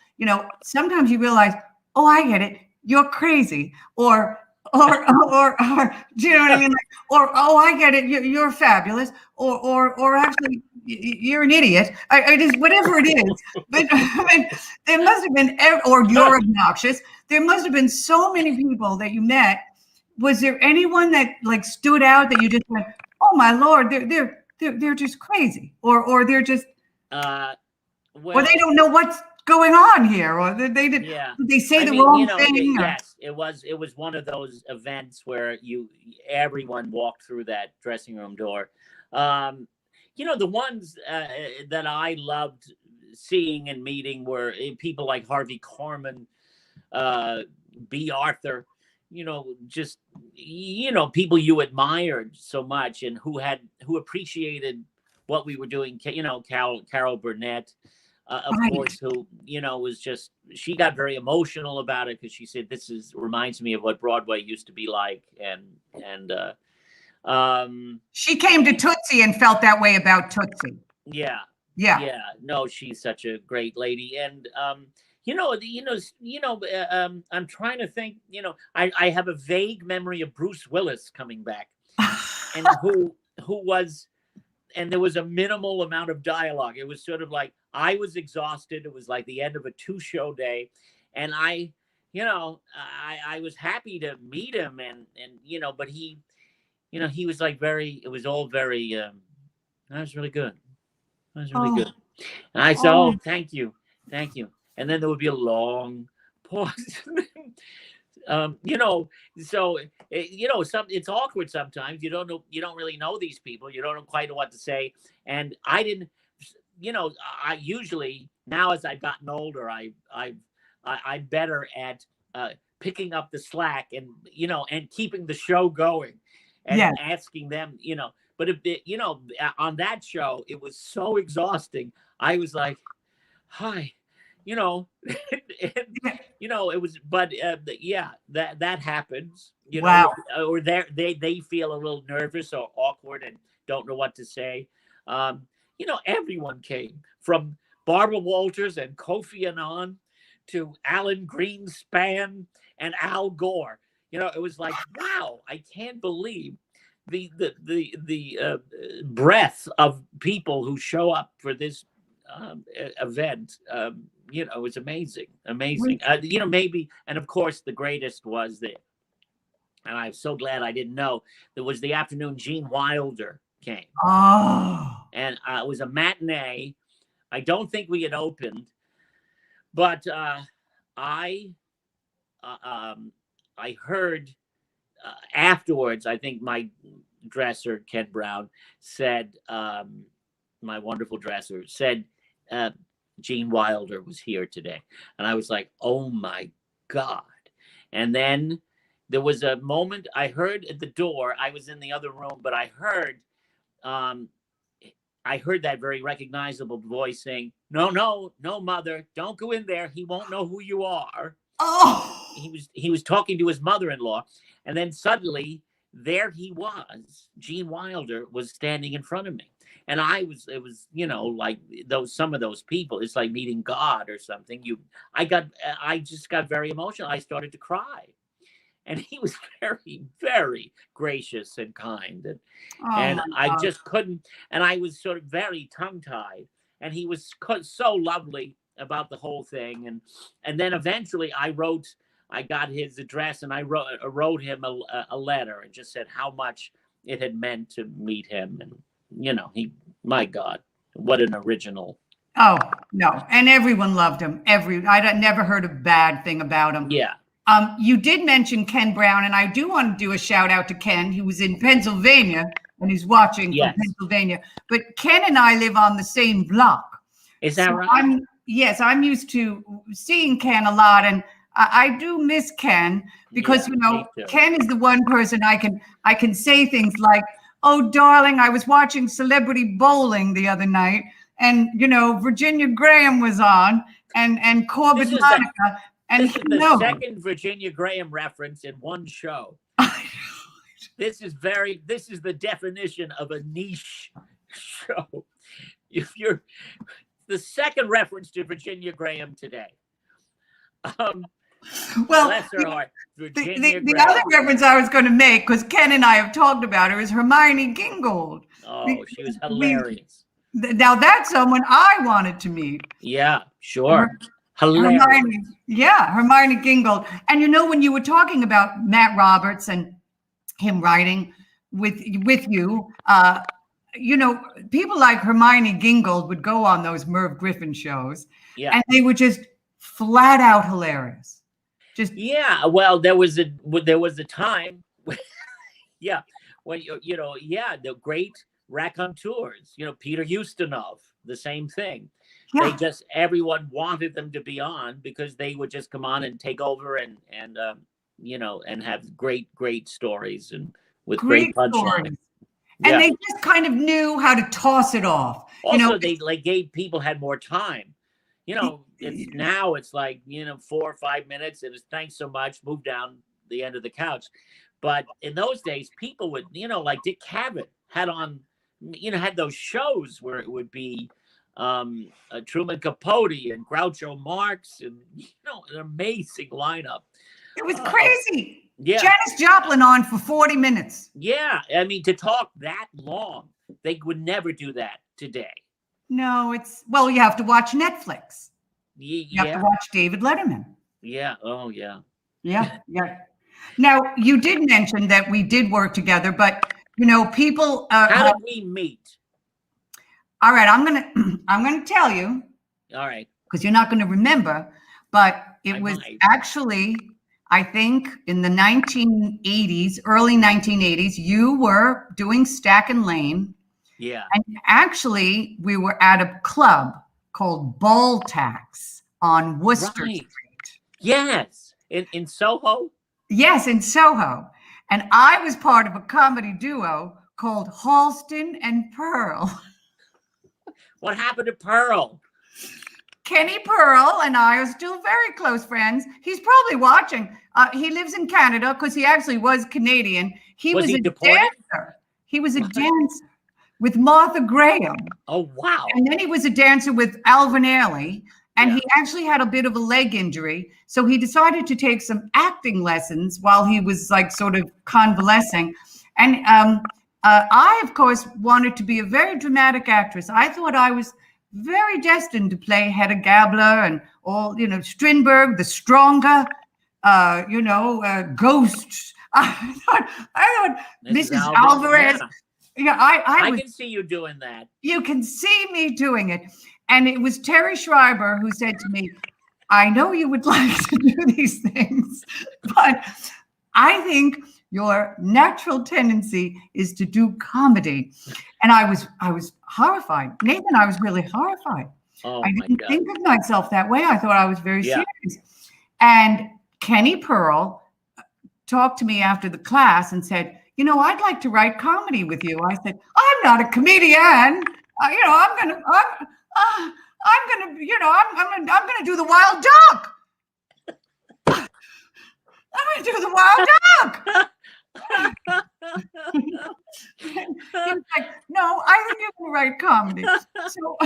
Sometimes you realize, oh, I get it, you're crazy, or do you know what I mean? Or oh, I get it, you're fabulous, or actually, you're an idiot. I just, whatever it is. But I mean, there must have been, or you're obnoxious. There must have been so many people that you met. Was there anyone that like stood out that you just went, oh my Lord, they're just crazy, or they're just, well, or they don't know what's going on here, or they did, yeah. did they say the wrong thing? Yes, it was one of those events where everyone walked through that dressing room door. The ones that I loved seeing and meeting were people like Harvey Korman, B. Arthur, just, people you admired so much and who appreciated what we were doing. Carol Burnett, of course, who, was just, she got very emotional about it because she said, this reminds me of what Broadway used to be like. And she came to Tootsie and felt that way about Tootsie. Yeah. No, she's such a great lady. And, I'm trying to think, I have a vague memory of Bruce Willis coming back and who was, and there was a minimal amount of dialogue. It was sort of like, I was exhausted. It was like the end of a 2-show day. And I was happy to meet him and but he was like it was all very, that was really good. That was really good. And I said, oh, thank you. And then there would be a long pause. It's awkward sometimes. You don't really know these people. You don't quite know what to say. And I didn't, I usually, now as I've gotten older, I'm better at picking up the slack and, and keeping the show going and asking them, but on that show, it was so exhausting. I was like, hi, it was, but that happens, wow. Or they feel a little nervous or awkward and don't know what to say. Everyone came from Barbara Walters and Kofi Annan to Alan Greenspan and Al Gore. It was like, wow, I can't believe the breadth of people who show up for this event. It was amazing. Maybe, and of course the greatest was and I'm so glad I didn't know, there was the afternoon Gene Wilder came. And it was a matinee. I don't think we had opened, but I heard afterwards, I think my dresser, Ken Brown, said, my wonderful dresser said, Gene Wilder was here today. And I was like, oh my God. And then there was a moment I heard at the door. I was in the other room, but I heard that very recognizable voice saying, no, mother, don't go in there. He won't know who you are. Oh, he was talking to his mother-in-law. And then suddenly there he was. Gene Wilder was standing in front of me. And it was, like some of those people, it's like meeting God or something. I just got very emotional. I started to cry. And he was very, very gracious and kind. And I just couldn't, and I was sort of very tongue-tied. And he was so lovely about the whole thing. And then eventually I got his address and I wrote him a letter and just said how much it had meant to meet him. And, my God, what an original. Oh, no. And everyone loved him. I never heard a bad thing about him. Yeah. You did mention Ken Brown, and I do want to do a shout out to Ken. He was in Pennsylvania and he's watching from Pennsylvania. But Ken and I live on the same block. Is that right? I'm used to seeing Ken a lot, and I do miss Ken because Ken is the one person I can say things like, "Oh, darling, I was watching Celebrity Bowling the other night, and Virginia Graham was on, and Corbett Monica." And this is the second Virginia Graham reference in one show. This is the definition of a niche show. If you're the second reference to Virginia Graham today. Well, bless her heart. The other reference I was going to make, because Ken and I have talked about her, is Hermione Gingold. Oh, she was hilarious. Now that's someone I wanted to meet. Yeah, sure. Hermione, Hilarious. Hermione Gingold. And when you were talking about Matt Roberts and him writing with you, people like Hermione Gingold would go on those Merv Griffin shows, and they were just flat out hilarious. Well, there was a time, yeah, when the great raconteurs, Peter Ustinov, the same thing. Yeah. Everyone wanted them to be on because they would just come on and take over and have great stories and with great punchlines. And they just kind of knew how to toss it off. Also, they gave people had more time. It's like 4 or 5 minutes. It was thanks so much. Move down the end of the couch. But in those days, people would like Dick Cavett had on had those shows where it would be Truman Capote and Groucho Marx and an amazing lineup. It was crazy. Janis Joplin on for 40 minutes. Yeah, I mean, to talk that long, they would never do that today. No, you have to watch Netflix. You have to watch David Letterman. Yeah. Oh, yeah. Yeah. Now, you did mention that we did work together, but people. How did we meet? All right, I'm gonna tell you. All right. Because you're not going to remember, but it was actually, I think, in the 1980s, early 1980s, you were doing Stack and Lane. Yeah. And actually, we were at a club called Ball Tax on Worcester Street. Yes. In Soho? Yes, in Soho. And I was part of a comedy duo called Halston and Pearl. What happened to Pearl? Kenny Pearl and I are still very close friends. He's probably watching. He lives in Canada because he actually was Canadian. He was a dancer. He was a dancer with Martha Graham. Oh, wow. And then he was a dancer with Alvin Ailey. And he actually had a bit of a leg injury. So he decided to take some acting lessons while he was sort of convalescing. And I, of course, wanted to be a very dramatic actress. I thought I was very destined to play Hedda Gabler and all, Strindberg, the Stronger, Ghosts. I thought Mrs. Alvarez. Yeah, I can see you doing that. You can see me doing it. And it was Terry Schreiber who said to me, I know you would like to do these things, but I think your natural tendency is to do comedy. And I was horrified. Nathan, I was really horrified. Oh, I didn't think of myself that way. I thought I was very serious. And Kenny Pearl talked to me after the class and said, I'd like to write comedy with you. I said, I'm not a comedian. I'm gonna do the wild duck. I'm gonna do the wild duck. He was like, no, I think you can write comedy. So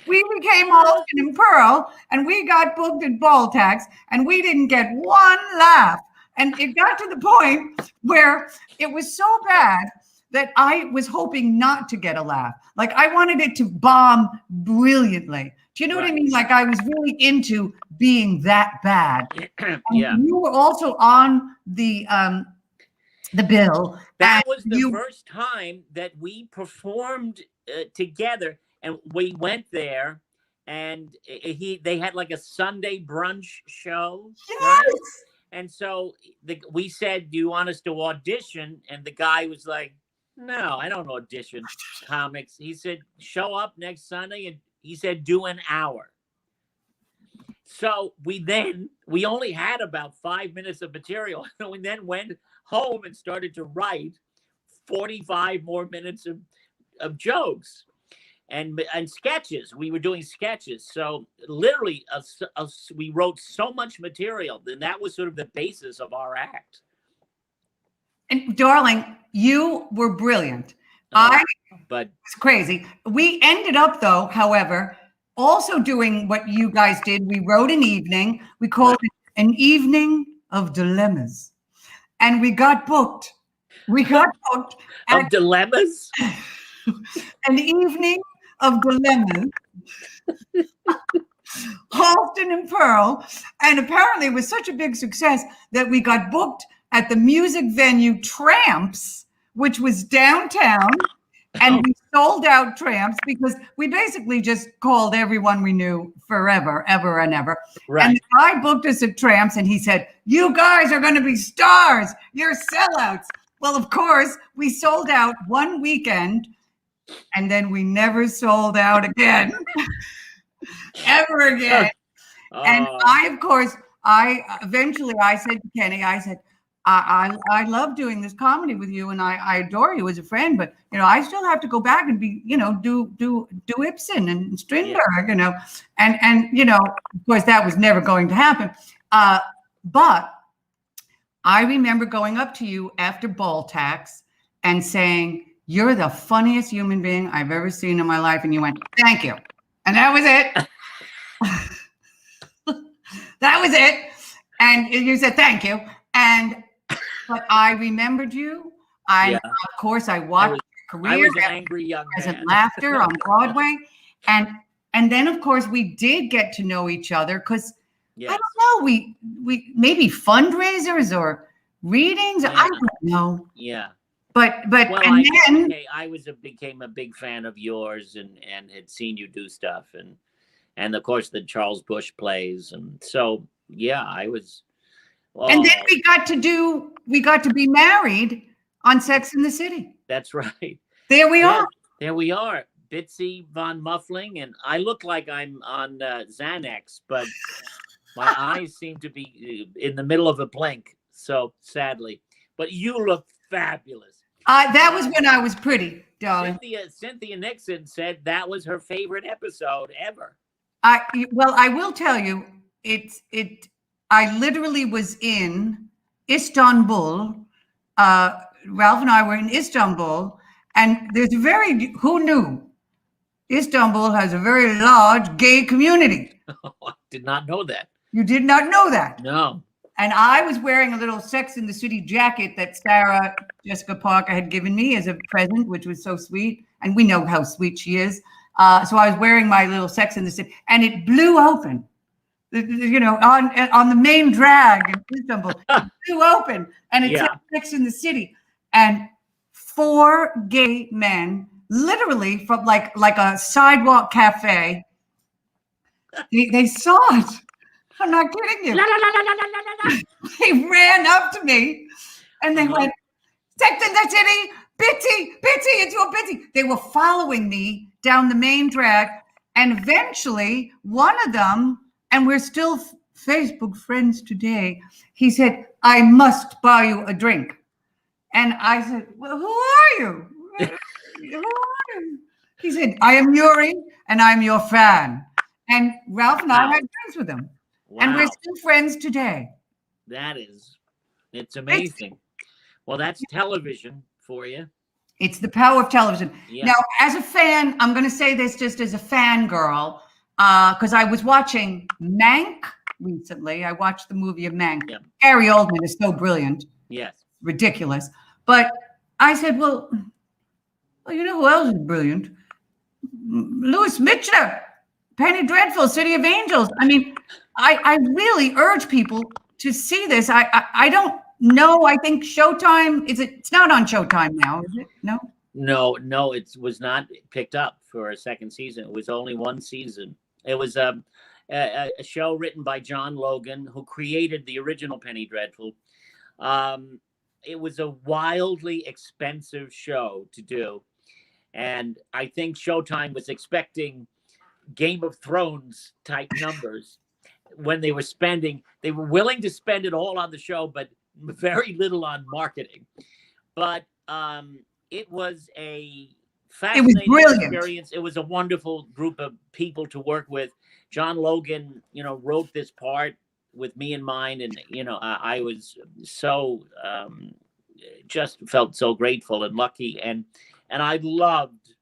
we became Halston and Pearl, and we got booked at Ball Tax, and we didn't get one laugh. And it got to the point where it was so bad that I was hoping not to get a laugh. Like I wanted it to bomb brilliantly. Do you know what I mean? Like I was really into being that bad. Yeah. You were also on the bill. That was the first time that we performed together, and we went there, and they had like a Sunday brunch show. Yes. Right? And so we said, do you want us to audition? And the guy was like, no, I don't audition comics. He said, show up next Sunday. And he said, do an hour. So we only had about 5 minutes of material. And we then went home and started to write 45 more minutes of jokes and sketches. We were doing sketches. So literally we wrote so much material. Then that was sort of the basis of our act. And darling, you were brilliant. It's crazy. We ended up though, however, also doing what you guys did. We wrote an evening. We called it An Evening of Dilemmas. And we got booked. Of dilemmas? An evening of dilemmas, Halston and Pearl, and apparently it was such a big success that we got booked at the music venue Tramps, which was downtown, and we sold out Tramps because we basically just called everyone we knew forever, ever and ever. Right. And the guy booked us at Tramps, and he said, "You guys are going to be stars. You're sellouts." Well, of course, we sold out one weekend, and then we never sold out again. Ever again. And I, of course, eventually I said to Kenny, I said, I love doing this comedy with you, and I adore you as a friend, but I still have to go back and be, do Ibsen and Strindberg, and of course that was never going to happen. But I remember going up to you after Ball Tax and saying, "You're the funniest human being I've ever seen in my life," and you went, "Thank you." And that was it. That was it. And you said, "Thank you." But I remembered you. Of course, I watched your career. I was an angry young man. Laughter on Broadway. And then, of course, we did get to know each other because, I don't know, we maybe fundraisers or readings. I don't know. Yeah. But well, and then I became a big fan of yours and had seen you do stuff and of course the Charles Busch plays, and so I was. And then we got to be married on Sex and the City. That's right. There we are. There we are. Bitsy von Muffling, and I look like I'm on Xanax, but my eyes seem to be in the middle of a blink. So sadly, but you look fabulous. That was when I was pretty, darling. Cynthia Nixon said that was her favorite episode ever. I will tell you, I literally was in Istanbul. Ralph and I were in Istanbul, and there's who knew? Istanbul has a very large gay community. Oh, I did not know that. You did not know that? No. And I was wearing a little Sex in the City jacket that Sarah Jessica Parker had given me as a present, which was so sweet. And we know how sweet she is. So I was wearing my little Sex in the City, and it blew open. On the main drag in Istanbul, it blew open, and it said Sex in the City. And 4 gay men, literally from like a sidewalk cafe, they saw it. I'm not kidding you. They ran up to me and they went, "Sex in the City, Bitsy, it's your Bitsy." They were following me down the main drag, and eventually one of them, and we're still Facebook friends today, he said, "I must buy you a drink." And I said, "Well, who are you? Who are you?" He said, "I am Yuri, and I'm your fan." And Ralph and I had drinks with him. Wow. And we're still friends today. It's amazing. Well, that's television for you. It's the power of television. Yeah. Now, as a fan, I'm going to say this just as a fangirl, because I was watching Mank recently. I watched the movie of Mank. Yeah. Gary Oldman is so brilliant. Yes. Ridiculous. But I said, well, you know who else is brilliant? Louis Mitchell, Penny Dreadful, City of Angels. I mean, I really urge people to see this. I don't know. I think Showtime, it's not on Showtime now, is it? No? No, it was not picked up for a second season. It was only one season. It was a show written by John Logan, who created the original Penny Dreadful. It was a wildly expensive show to do. And I think Showtime was expecting Game of Thrones type numbers when they were willing to spend it all on the show, but very little on marketing. But it was a fascinating experience. It was a wonderful group of people to work with. John Logan, wrote this part with me in mind, and I was so just felt so grateful and lucky, and I loved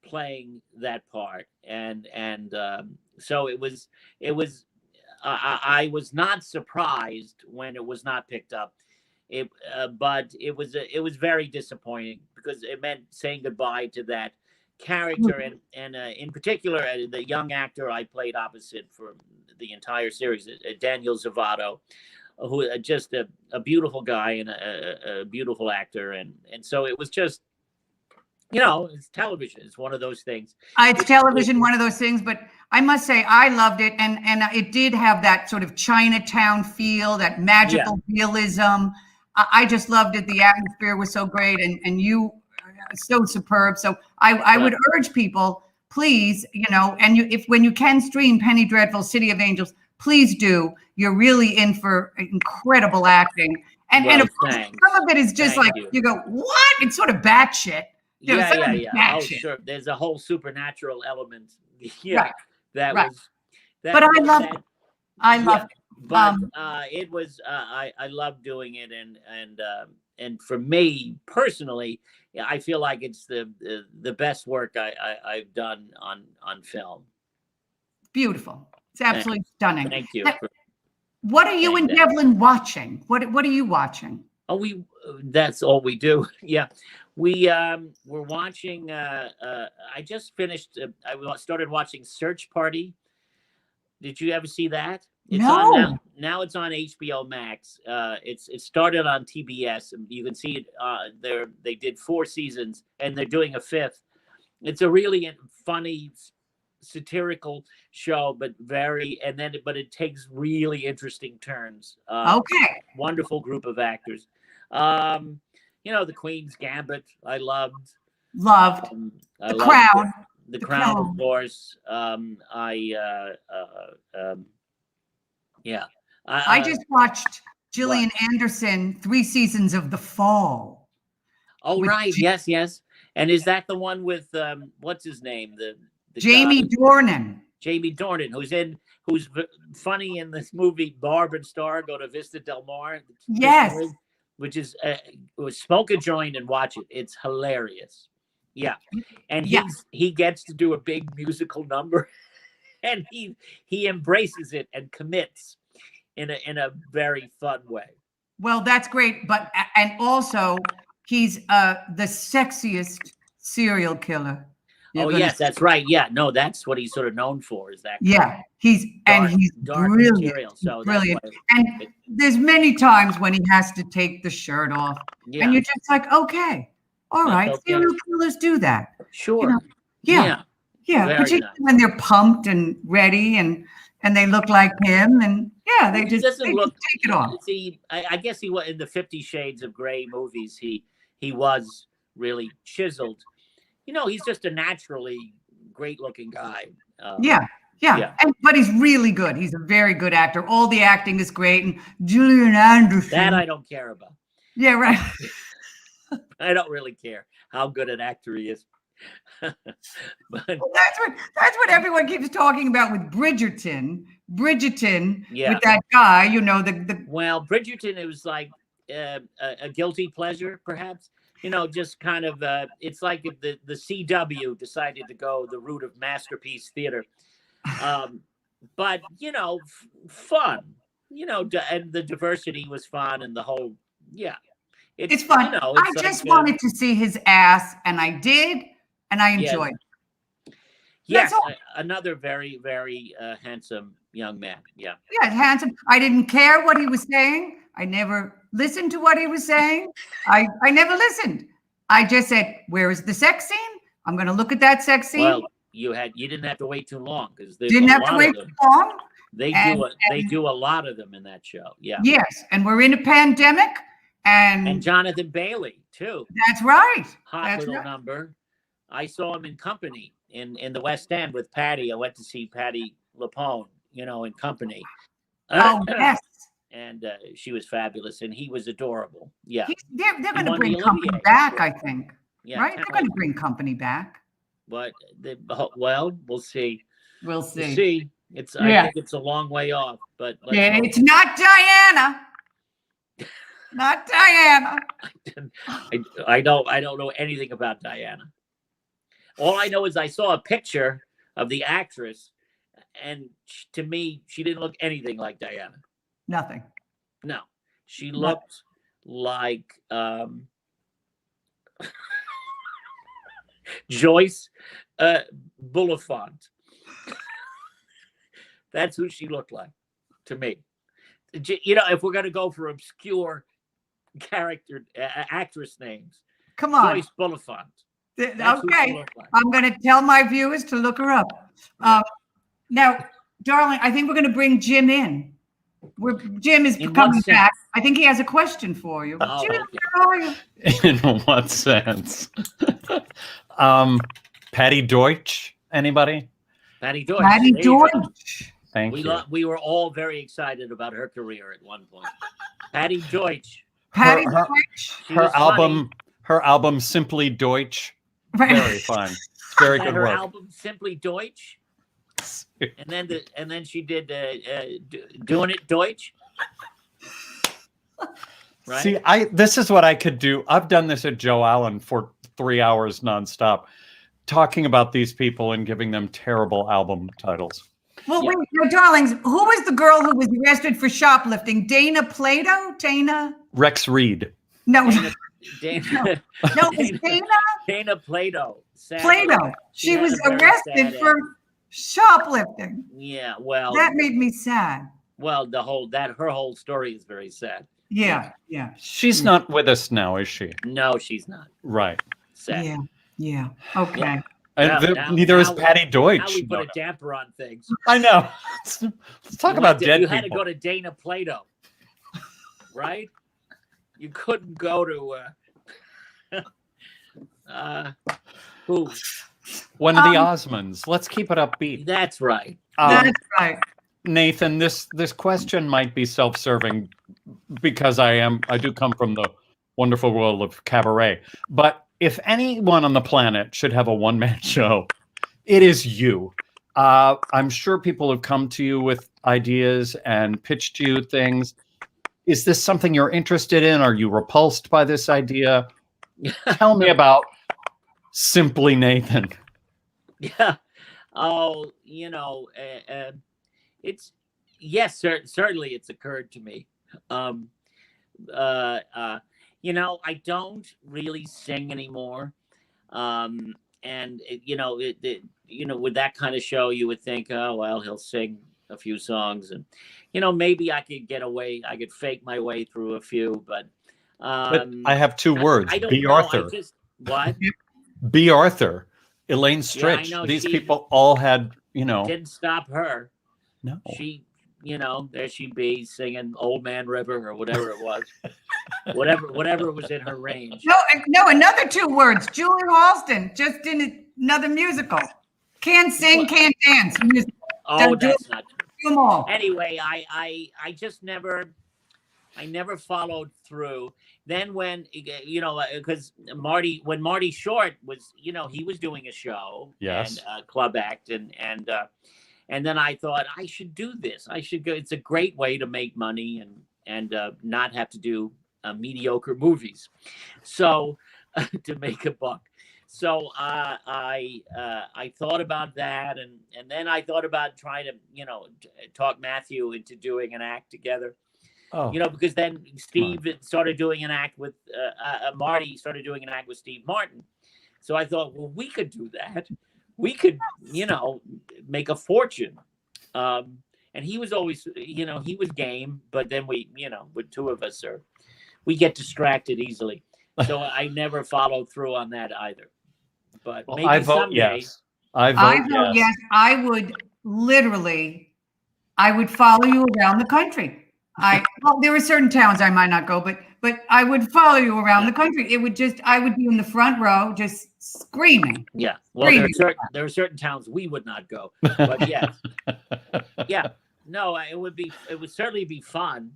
playing that part, and so it was. I was not surprised when it was not picked up. But it was very disappointing because it meant saying goodbye to that character, and in particular, the young actor I played opposite for the entire series, Daniel Zavato, who just a beautiful guy and a beautiful actor, and so it was just, it's television. It's one of those things. It's television, one of those things, but I must say I loved it, and it did have that sort of Chinatown feel, that magical realism. I just loved it. The atmosphere was so great, and you so superb. So I would urge people, please, and when you can stream Penny Dreadful, City of Angels, please do. You're really in for incredible acting. And of course, some of it is just you go, what? It's sort of batshit. Yeah. Oh, sure. There's a whole supernatural element. Yeah, right. But I love it. I love it. But it was I love doing it, and for me personally, I feel like it's the best work I've done on film. Beautiful. It's absolutely stunning. Thank you. What are you and Devlin watching? What are you watching? Oh, that's all we do. Yeah. We're watching I just finished I started watching Search Party. Did you ever see that? It's on now it's on HBO Max. It started on TBS, and you can see it they did 4 seasons and they're doing a 5th. It's a really funny satirical show, but it takes really interesting turns. Okay. Wonderful group of actors. The Queen's Gambit, I loved. The Crown. The Crown, of course. I just watched Gillian Anderson 3 seasons of The Fall. Oh, right. Yes. And is that the one with what's his name? The Jamie Dornan. Jamie Dornan, who's funny in this movie Barb and Star Go to Vista Del Mar. Yes. Which is smoke a joint and watch it. It's hilarious. Yeah. And he gets to do a big musical number, and he embraces it and commits in a very fun way. Well, that's great, and also he's the sexiest serial killer. Yes, that's right. Yeah, no, that's what he's sort of known for, is that. Yeah, he's brilliant. Material, so brilliant. And there's many times when he has to take the shirt off, and you're just like, okay, all right, serial killers do that. Sure. Yeah. Particularly when they're pumped and ready, and they look like him, and they just take it off. See, I guess he was in the 50 Shades of Grey movies. He was really chiseled. He's just a naturally great-looking guy. But he's really good. He's a very good actor. All the acting is great. And Gillian Anderson. That I don't care about. Yeah, right. I don't really care how good an actor he is. But that's what everyone keeps talking about with Bridgerton. With that guy, Well, Bridgerton, it was like a guilty pleasure, perhaps. Just kind of, it's like if the CW decided to go the route of masterpiece theater. But, fun, and the diversity was fun, and the whole, it's fun. I just wanted to see his ass, and I did, and I enjoyed it. Yes, another very, very handsome young man. Yeah. Yeah, handsome. I didn't care what he was saying. I never listened to what he was saying. I never listened. I just said, "Where is the sex scene? I'm going to look at that sex scene." Well, you didn't have to wait too long, because didn't have to wait too long. They do a lot of them in that show. Yeah. Yes, and we're in a pandemic, and Jonathan Bailey too. That's right. Hot little number. I saw him in Company in the West End with Patty. I went to see Patty LuPone, in Company. Oh yes. And she was fabulous, and he was adorable. Yeah, they're going to bring Company back, I think. Yeah, right? They're going to bring Company back. But we'll see. We'll see. I think it's a long way off, but it's not Diana. Not Diana. I don't know anything about Diana. All I know is I saw a picture of the actress, and to me, she didn't look anything like Diana. Nothing. No, she looked like Joyce Bulifant. That's who she looked like to me. You know, if we're going to go for obscure character actress names, Come on. Joyce Bulifant. Okay, I'm going to tell my viewers to look her up. Now, darling, I think we're going to bring Jim in. Jim is coming back. I think he has a question for you. Oh, Jim, okay. how are you? In what sense? Patty Deutsch, anybody? Patty Deutsch. Patty There you go. Deutsch. Thank you. We were all very excited about her career at one point. Patty Deutsch. Patty Her- Deutsch. She was Her album Simply Deutsch. Right. Very fun. Very good her work. album Simply Deutsch, and then she did Doing It Deutsch. Right? See, this is what I could do. I've done this at Joe Allen for 3 hours nonstop, talking about these people and giving them terrible album titles. Well, wait, no, darlings, who was the girl who was arrested for shoplifting? Dana Plato? Rex Reed. No, Dana, no, it was Dana Dana Plato. Plato. She had was a very arrested sad for shoplifting. Yeah, well, That made me sad. well, her whole story is very sad. Yeah. She's not with us now, is she? No, she's not. Right. Sad. Yeah. Okay. Yeah. And Now- neither is now- Patty Deutsch. Now we put No, a damper on things. I know. Let's talk about dead You people. had to go to Dana Plato, right? You couldn't go to who? One of the Osmonds. Let's keep it upbeat. That's right. That's right. Nathan, this question might be self-serving because I do come from the wonderful world of cabaret. But if anyone on the planet should have a one-man show, it is you. I'm sure people have come to you with ideas and pitched you things. Is this something you're interested in? Are you repulsed by this idea? Tell me about Simply Nathan. Yeah. Oh, it's yes, certainly it's occurred to me. I don't really sing anymore. And with that kind of show, you would think, oh well, he'll sing a few songs, and maybe I could fake my way through a few, but I have two words. I don't B. know. Arthur. What? B. Arthur. Elaine Stritch. know. These She people all had, Didn't stop her. No. She, there she'd be singing Old Man River or whatever it was. whatever was in her range. No, another 2 words. Julie Halston just in another musical. Can't sing, can't dance. Musical. Oh, that's not true. Do them all. Anyway, I just never followed through. Then when because when Marty Short was, he was doing a show, Yes, and club act, and then I thought I should do this. I should go. It's a great way to make money and not have to do mediocre movies, so to make a buck. So I thought about that, and then I thought about trying to talk Matthew into doing an act together. Oh. Because then Steve started doing an act with Marty started doing an act with Steve Martin. So I thought, well, we could do that. We could, make a fortune. And he was always, he was game. But then we, with 2 of us, we get distracted easily. So I never followed through on that either. But maybe I vote someday. yes. I vote yes. I would follow you around the country. There were certain towns I might not go, but I would follow you around the country. I would be in the front row just screaming. Yeah. Well, there are certain towns we would not go, but yes. Yeah. No, it would certainly be fun.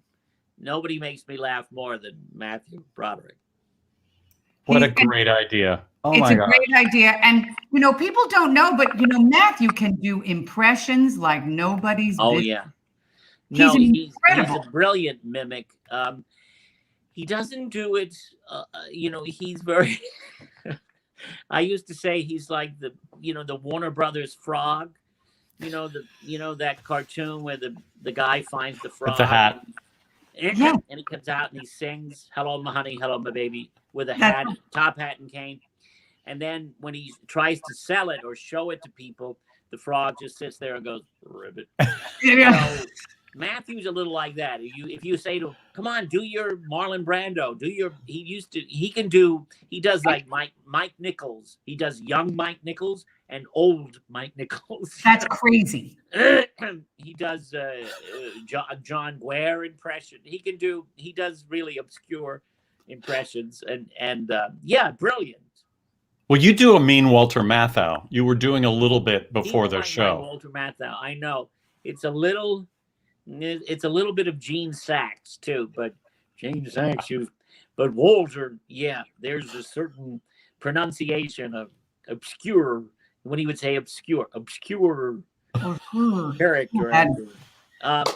Nobody makes me laugh more than Matthew Broderick. What a great idea. Oh it's my God. Great idea. And, people don't know, but, Matthew can do impressions like nobody's business. Yeah. He's a brilliant mimic. He doesn't do it. He's very. I used to say he's like the Warner Brothers frog. That cartoon where the guy finds the frog with the hat. And he comes out and he sings "Hello, my honey, hello, my baby" with a top hat and cane. And then when he tries to sell it or show it to people, the frog just sits there and goes, ribbit. Yeah. So Matthew's a little like that. If you say to him, come on, do your Marlon Brando, he does like Mike Nichols. He does young Mike Nichols and old Mike Nichols. That's crazy. He does John Guare impression. He does really obscure impressions and yeah, brilliant. Well, you do a mean Walter Matthau. You were doing a little bit before the My show. Walter Matthau, I know. It's a little bit of Gene Sachs too, but Gene Sachs, but Walter, yeah, there's a certain pronunciation of obscure when he would say obscure character.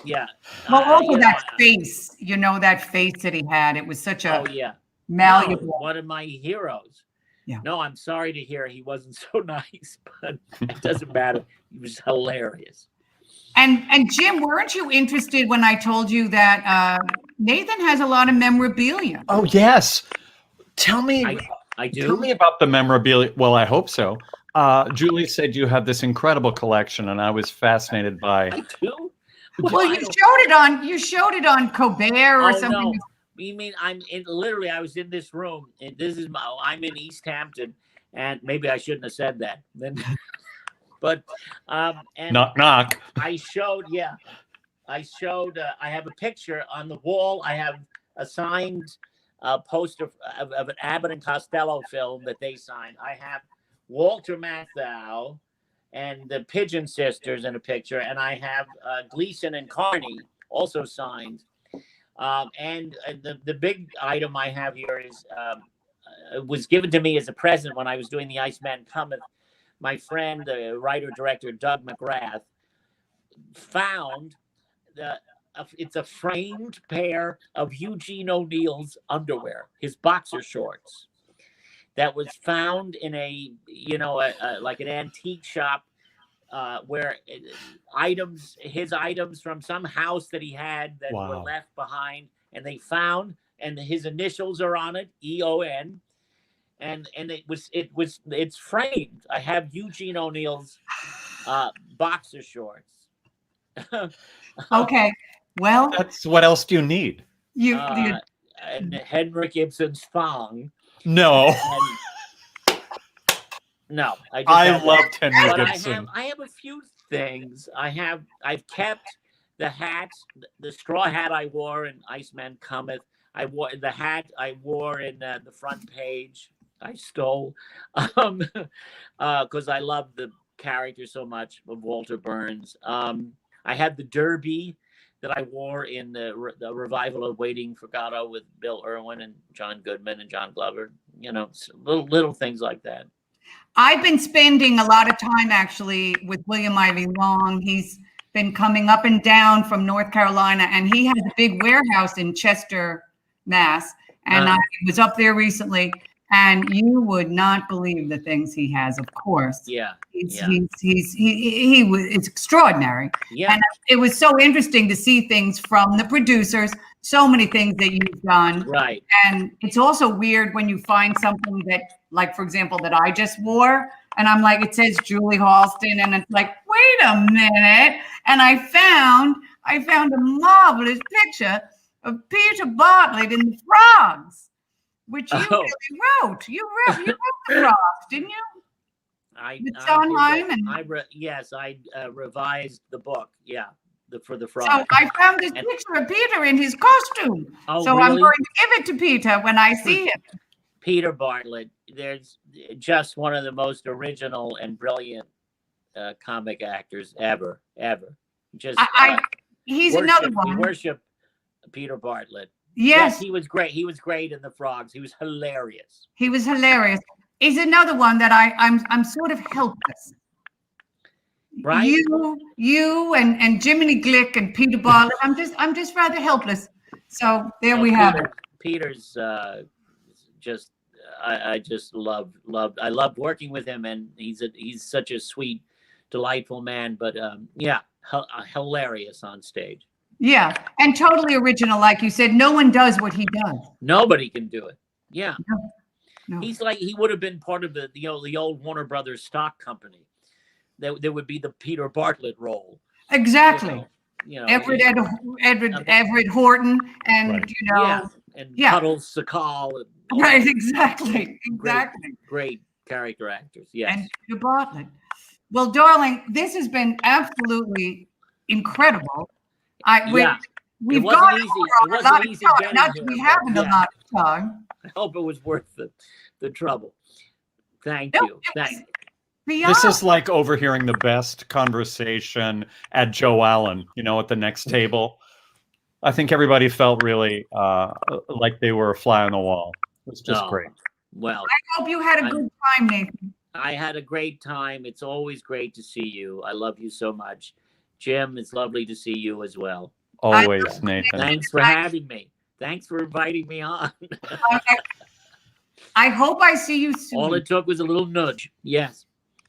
Yeah. Well, also that face, that face that he had, it was such a malleable. No, one of my heroes. Yeah. No, I'm sorry to hear he wasn't so nice, but it doesn't matter. He was hilarious. And Jim, weren't you interested when I told you that Nathan has a lot of memorabilia? Oh, yes. Tell me. I do. Tell me about the memorabilia. Well, I hope so. Julie said you have this incredible collection, and I was fascinated by. I do. Well, you showed it on Colbert or something. No. You mean I was in this room, and I'm in East Hampton, and maybe I shouldn't have said that. Then, but and knock knock. I showed. I have a picture on the wall. I have a signed poster of an Abbott and Costello film that they signed. I have Walter Matthau and the Pigeon Sisters in a picture, and I have Gleason and Carney also signed. And the big item I have here is was given to me as a present when I was doing The Iceman Cometh. My friend, the writer-director Doug McGrath, found it's a framed pair of Eugene O'Neill's underwear, his boxer shorts, that was found in like an antique shop where his items from some house that he had that were left behind, and they found, and his initials are on it, EON, and it's framed. I have Eugene O'Neill's boxer shorts. Okay, well, that's what else do you need? And Henrik Ibsen's thong. No. No, I loved Henrik Ibsen. I have a few things. I've kept the hat, the straw hat I wore in Iceman Cometh. I wore the hat I wore in the front page. I stole because I love the character so much of Walter Burns. I had the derby that I wore in the revival of Waiting for Godot with Bill Irwin and John Goodman and John Glover. Little things like that. I've been spending a lot of time actually with William Ivey Long. He's been coming up and down from North Carolina, and he has a big warehouse in Chester, Mass. And I was up there recently, and you would not believe the things he has. Of course, it's extraordinary. Yeah, and it was so interesting to see things from the producers. So many things that you've done, right? And it's also weird when you find something that, like, for example, that I just wore, and I'm like, it says Julie Halston, and it's like, wait a minute, and I found a marvelous picture of Peter Bartlett in the Frogs, which you really wrote. You wrote the Frogs, didn't you? With Sondheim I revised the book. Yeah. For the Frogs. So I found this picture of Peter in his costume. Oh, so really? I'm going to give it to Peter when I see him. Peter Bartlett, there's just one of the most original and brilliant comic actors ever. Just he's another one. We worship Peter Bartlett. Yes, he was great. He was great in the Frogs. He was hilarious. He's another one that I'm sort of helpless. Right. You and Jiminy Glick and Peter Bartlett. I'm just rather helpless. So there we have it. Peter's just I just loved. I loved working with him, and he's such a sweet, delightful man. But hilarious on stage. Yeah, and totally original, like you said. No one does what he does. Nobody can do it. Yeah. No. He's like, he would have been part of the old Warner Brothers stock company. There would be the Peter Bartlett role. Exactly. Everett Horton, and Right. and Puddles Sakal. Right, exactly. Great character actors. Yes. And Peter Bartlett. Well, darling, this has been absolutely incredible. We've gone easy. over a lot of time. Not that we haven't a lot of time. I hope it was worth the trouble. Thank you. This is like overhearing the best conversation at Joe Allen, at the next table. I think everybody felt really like they were a fly on the wall. It was just great. Well, I hope you had a good time, Nathan. I had a great time. It's always great to see you. I love you so much. Jim, it's lovely to see you as well. Always, Nathan. Thanks for having me. Thanks for inviting me on. I hope I see you soon. All it took was a little nudge. Yes.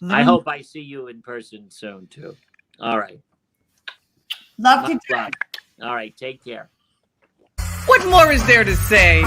I hope I see you in person soon, too. All right. Love to. All right. Take care. What more is there to say?